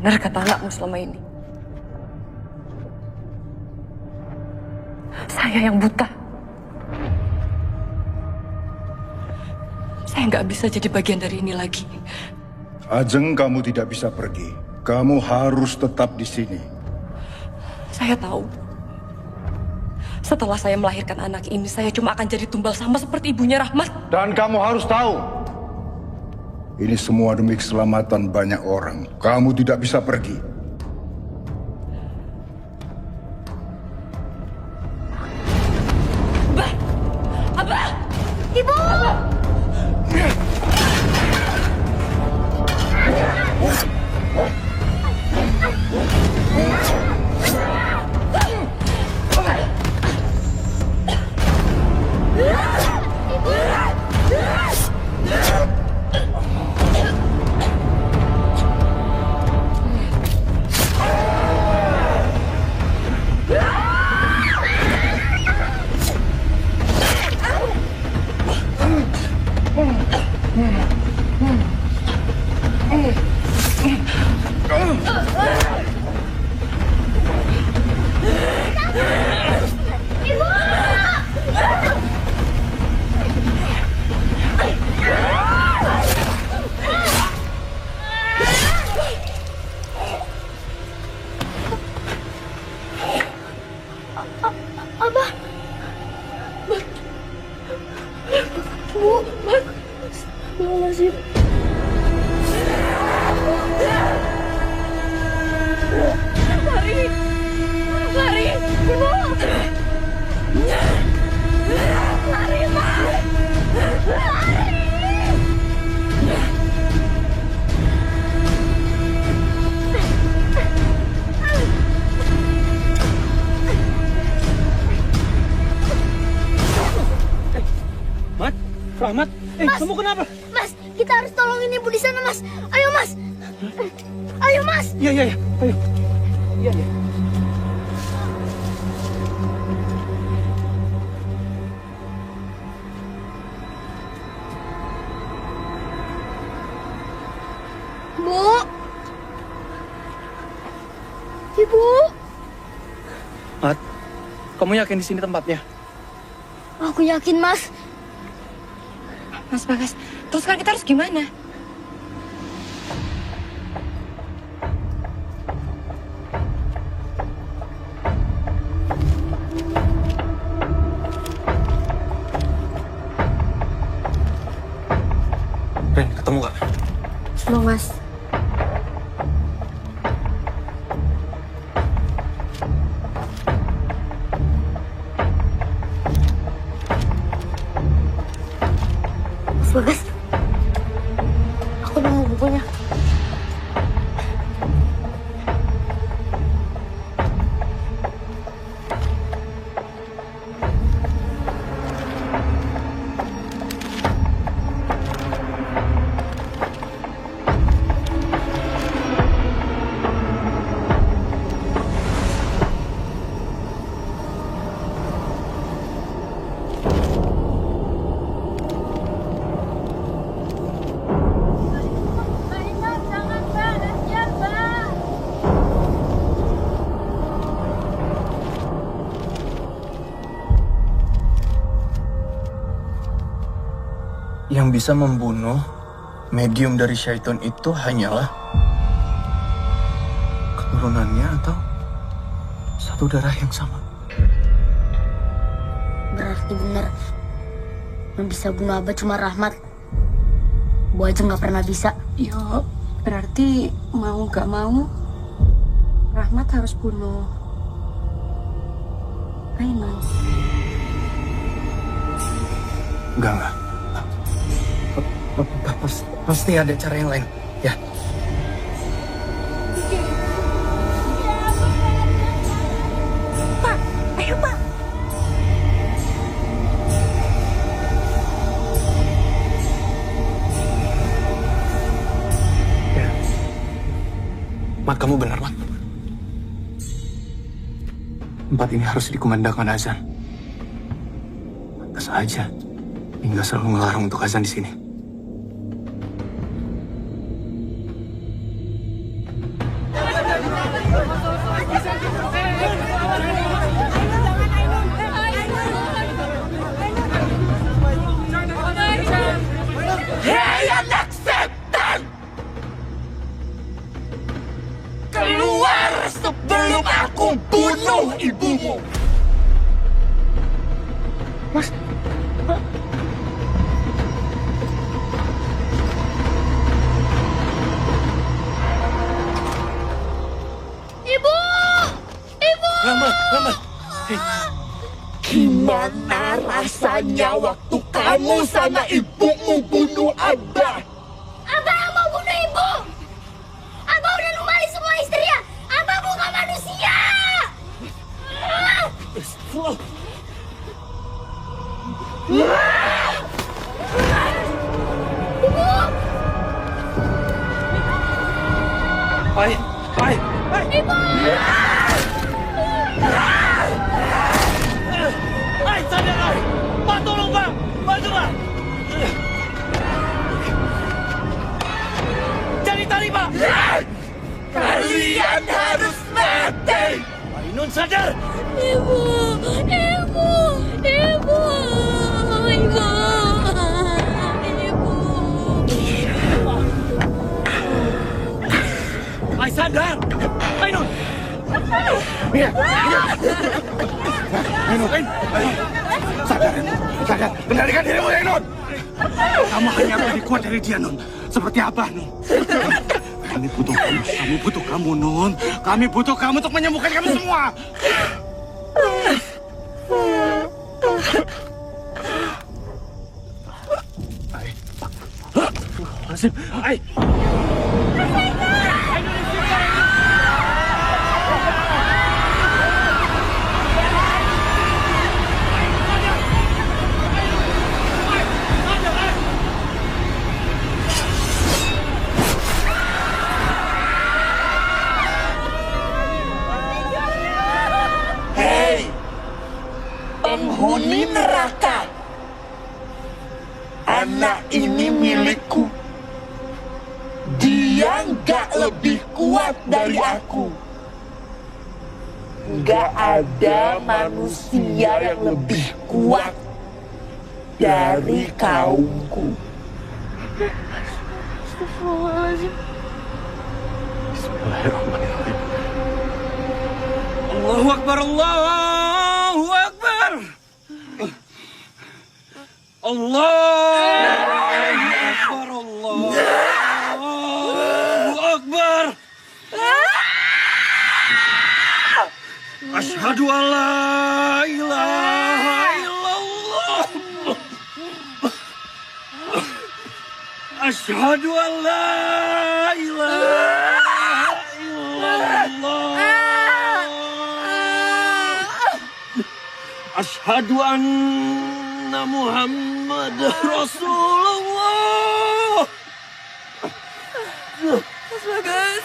benar kata anakmu selama ini. Saya yang buta. Saya nggak bisa jadi bagian dari ini lagi. Ajeng, kamu tidak bisa pergi. Kamu harus tetap di sini. Saya tahu. Setelah saya melahirkan anak ini, saya cuma akan jadi tumbal sama seperti ibunya Rahmat. Dan kamu harus tahu, ini semua demi keselamatan banyak orang. Kamu tidak bisa pergi. Abah! Abah! Ibu! Abah. Bu. Astagfirullahaladzim. Lari! Lari! Ibu! Lari, Pak! Lari! Mat, Rahmat, Mas, kamu kenapa? Mas, kita harus tolongin ibu di sana, Mas. Ayo, Mas. Ayo, Mas. Iya, ayo. Iya. Bu. Ibu. Mat, kamu yakin di sini tempatnya? Aku yakin, Mas. Mas Bagas, terus kan kita harus gimana? Ren, ketemu gak? Belum, Mas. Bagas, aku nemu bukunya. Yang bisa membunuh medium dari syaitan itu hanyalah keturunannya atau satu darah yang sama. Berarti benar. Yang bisa bunuh Abah cuma Rahmat. Bu aja nggak pernah bisa. Yo, berarti mau nggak mau Rahmat harus bunuh Aiman. Enggak. Pasti ada cara yang lain, ya. Pak, ayo Pak. Ya. Mat, kamu benar, Mat. Tempat ini harus dikumandangkan azan. Pantas aja hingga selalu melarang untuk azan di sini. Hei anak setan! Keluar sebelum aku bunuh ibumu! Mas, Ibu! Ibu! Rama. Hei. Gimana rasanya waktu kamu sama ibumu bunuh Abah? Abah yang mau bunuh ibu! Abah udah numpali semua istrinya! Abah bukan manusia! Ibu! Hai! Ibu! Hai, sadar, hai! Pak, tolong, Pak! Bantu, Pak! Cari tali, Pak! Kalian harus mati! Ainun, sadar! Ibu! Ibu! Ibu! Ibu! Hai, sadar! Ainun! Ainun! Sadar! Kendalikan dirimu, Ainun! Kamu hanya lebih kuat dari dia, Nun. Seperti Abah, Nun. Kami butuh kamu, Nun. Kami butuh kamu untuk menyembuhkan kami semua. Hai. Penghuni neraka. Anak ini milikku. Dia nggak lebih kuat dari aku. Nggak ada manusia yang lebih kuat dari kaumku. Astagfirullahaladzim. Bismillahirrahmanirrahim. Allahu Akbar, Allahu Akbar. Allahu Akbar. Asyhadu an la ilaha illallah. Asyhadu an la ilaha illallah. Asyhadu anna Muhammad Rasulullah. Mas Bagas.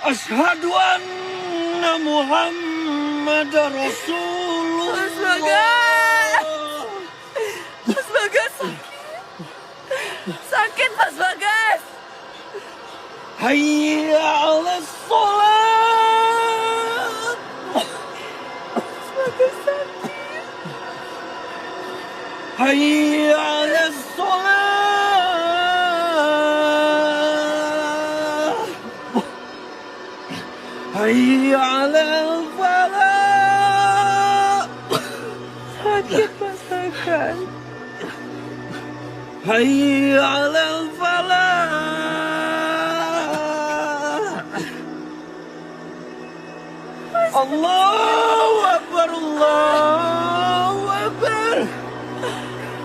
Asyhadu anna Muhammad Rasulullah. Mas Bagas. Mas Bagas. Sakit, Mas Bagas. Hayya 'alas sholat. Mas Bagas sakit. Hayya 'alas sholat. Hayya 'alal falah. Sakit, Mas Bagas. Hayya 'alal falah. Allahu Akbar, Allahu Akbar.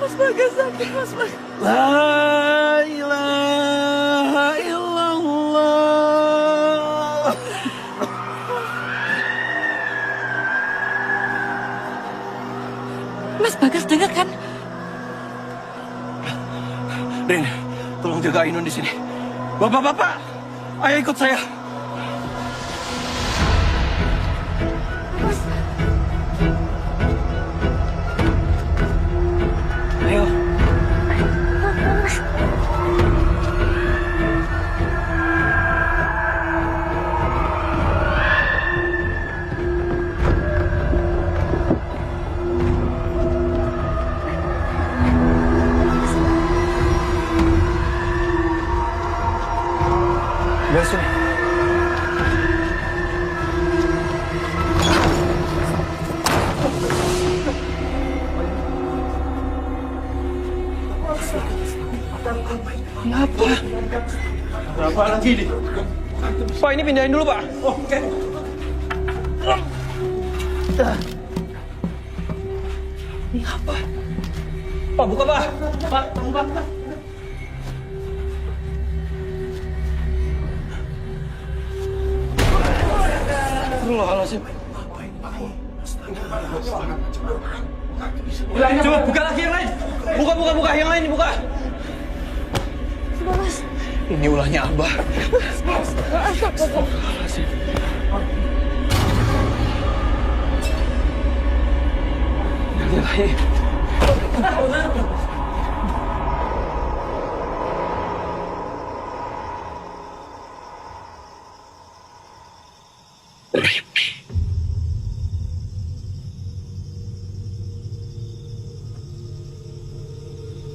Mas Bagas sakit, Mas Bagas. La ilaha illallah. Mas Bagas dengar kan? Rin, tolong jaga Ainun di sini. Bapak-bapak, ayo ikut saya. Ayo. Pak lagi nih. Pak ini pindahin dulu Pak. Oke. Ini apa? Pak buka Pak. Pak buka. Astagfirullahaladzim. Coba buka lagi yang lain. Buka yang lain dibuka. Ini ulahnya Abah. Astagfirullahaladzim.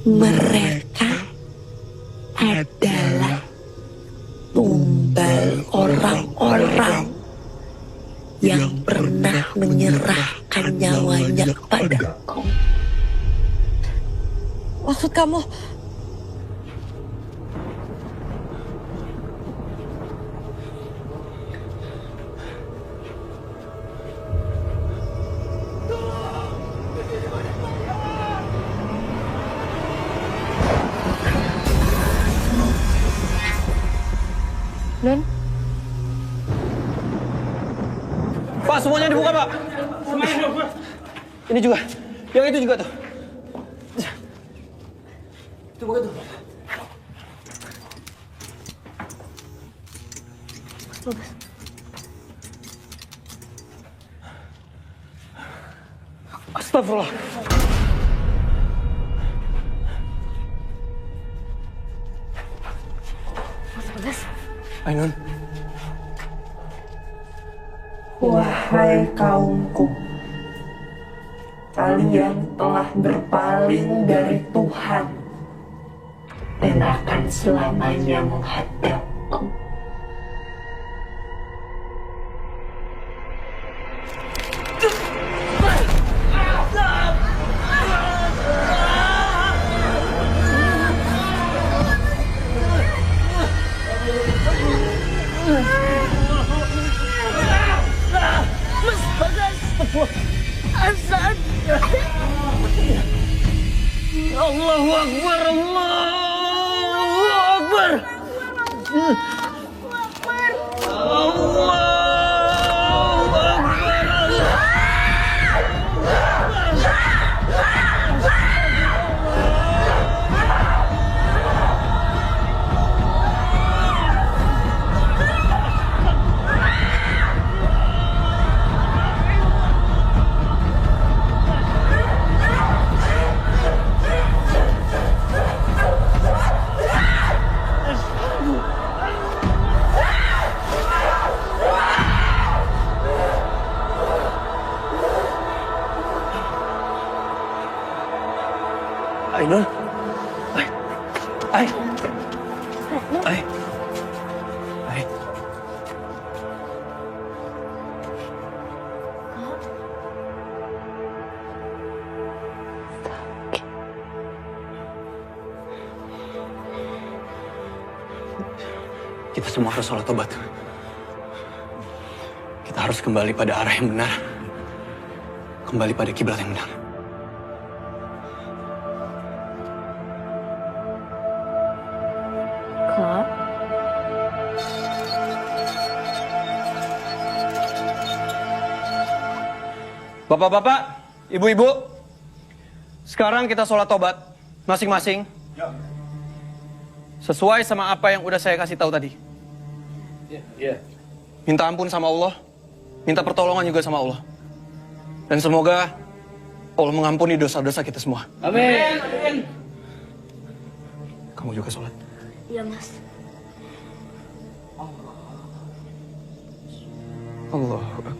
Mereka adalah tumbal orang-orang yang pernah menyerahkan nyawanya kepadaku. Maksud kamu? Nun? Pak, semuanya dibuka, Pak. Semuanya dibuka. Ini juga. Yang itu juga tuh. Itu buka tuh. Astagfirullah. Ainun. Wahai kaumku, kalian telah berpaling dari Tuhan dan akan selamanya menghadapku. Asad. Allahu Akbar, Allahu Akbar. Allahu Ainun. Ai. Kita semua harus sholat tobat. Kita harus kembali pada arah yang benar. Kembali pada kiblat yang benar. Kak, Bapak-bapak, ibu-ibu, sekarang kita sholat tobat masing-masing. Sesuai sama apa yang udah saya kasih tahu tadi. Minta ampun sama Allah, minta pertolongan juga sama Allah. Dan semoga Allah mengampuni dosa-dosa kita semua. Amin. Kamu juga sholat. Iya, Mas. Allahu Akbar.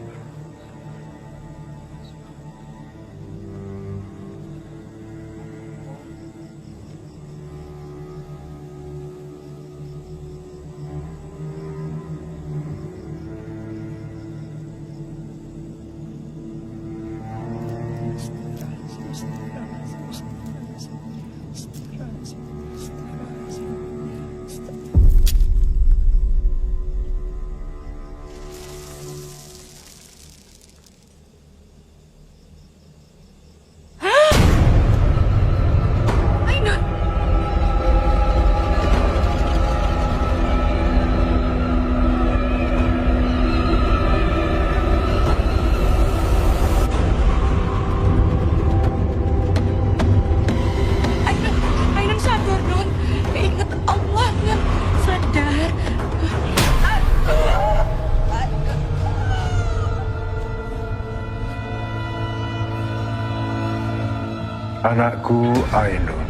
Anakku Ainun.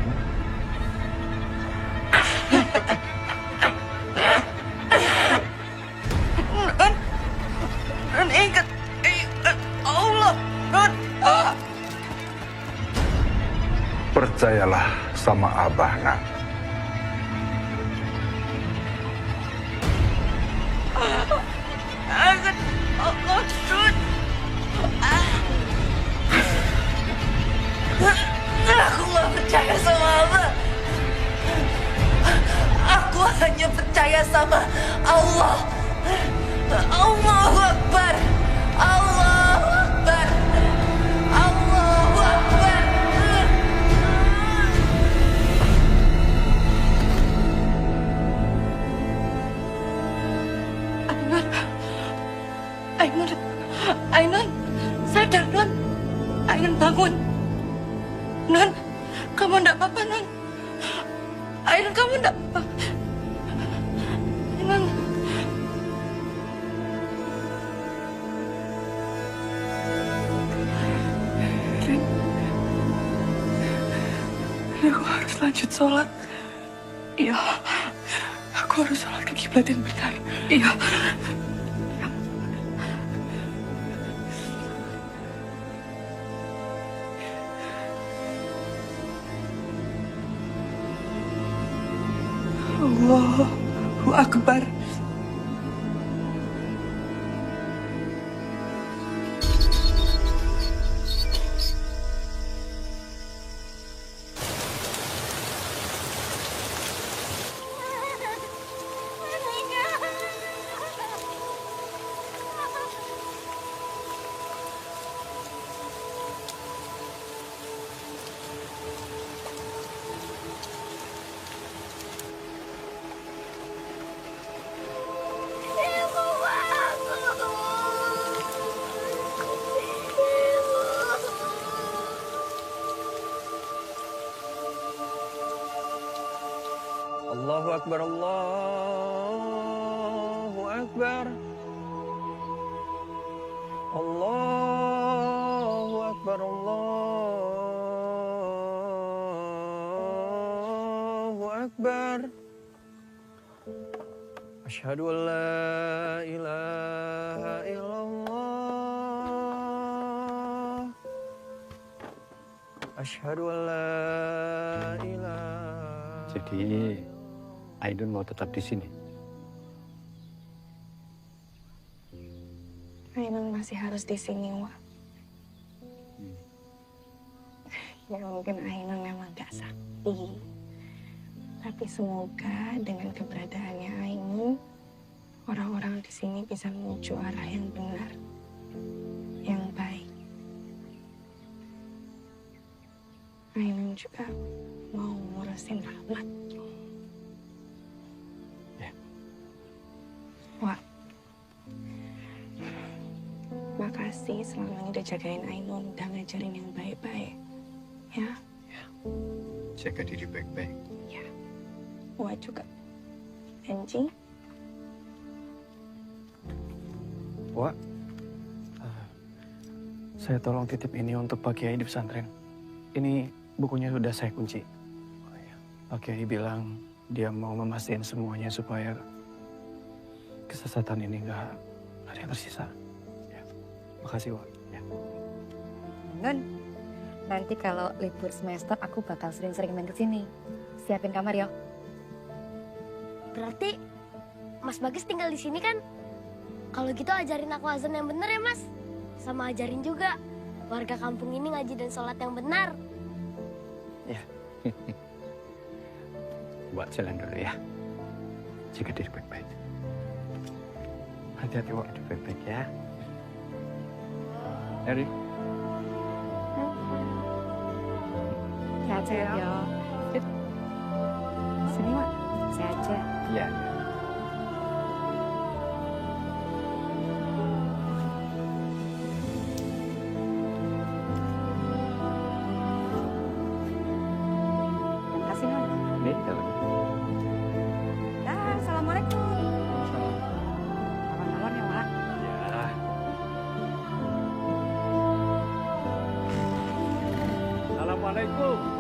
Nun ingat Allah, Nun. Percayalah sama Abah, nak. Ingat Allah, Nun. Aku gak percaya sama Abah. Aku hanya percaya sama Allah. Allahu Akbar. Allahu Akbar. Allahu Akbar. Ainun, Ainun, sadar Nun. Ainun bangun. Nun, kamu enggak apa-apa Nun. Ainun, kamu enggak apa-apa. Ainun. Ren, aku harus lanjut sholat. Iya, aku harus sholat ke kiblat yang benar. Iya. Allahu Akbar. Allahu Akbar, Allahu Akbar. Allahu Akbar, Allahu Akbar. Asyhadu an la ilaha illallah. Asyhadu an la ilaha. Jadi Ainun mau tetap di sini. Ainun masih harus di sini, Wak. Ya mungkin Ainun memang gak sakti. Tapi semoga dengan keberadaannya Ainun, orang-orang di sini bisa menuju arah yang benar, yang baik. Ainun juga mau ngurusin Rahmat. Wak, makasih selama ini udah jagain Ainun, udah ngajarin yang baik-baik. Ya? Jaga diri baik-baik. Ya. Wak juga. Anjing? Wak, saya tolong titip ini untuk Pak Kiai di pesantren. Ini bukunya sudah saya kunci. Pak Kiai bilang dia mau memastikan semuanya supaya kesesatan ini nggak ada yang tersisa. Ya. Makasih, Wak. Ya. Nun, nanti kalau libur semester aku bakal sering-sering main ke sini. Siapin kamar yo. Berarti Mas Bagas tinggal di sini kan? Kalau gitu ajarin aku azan yang benar ya Mas. Sama ajarin juga warga kampung ini ngaji dan sholat yang benar. Ya. Buat jalan dulu ya. Jaga diri baik-baik. Hati-hati waktu baik-baik ya. Eri. Sehat-sehat yo. Sini Wak, sehat aja. Ya. Makasih Nun. Nih, dalam. Dah, assalamualaikum. Kapan-kapan ya Wak. Ya. Assalamualaikum Assalamualaikum.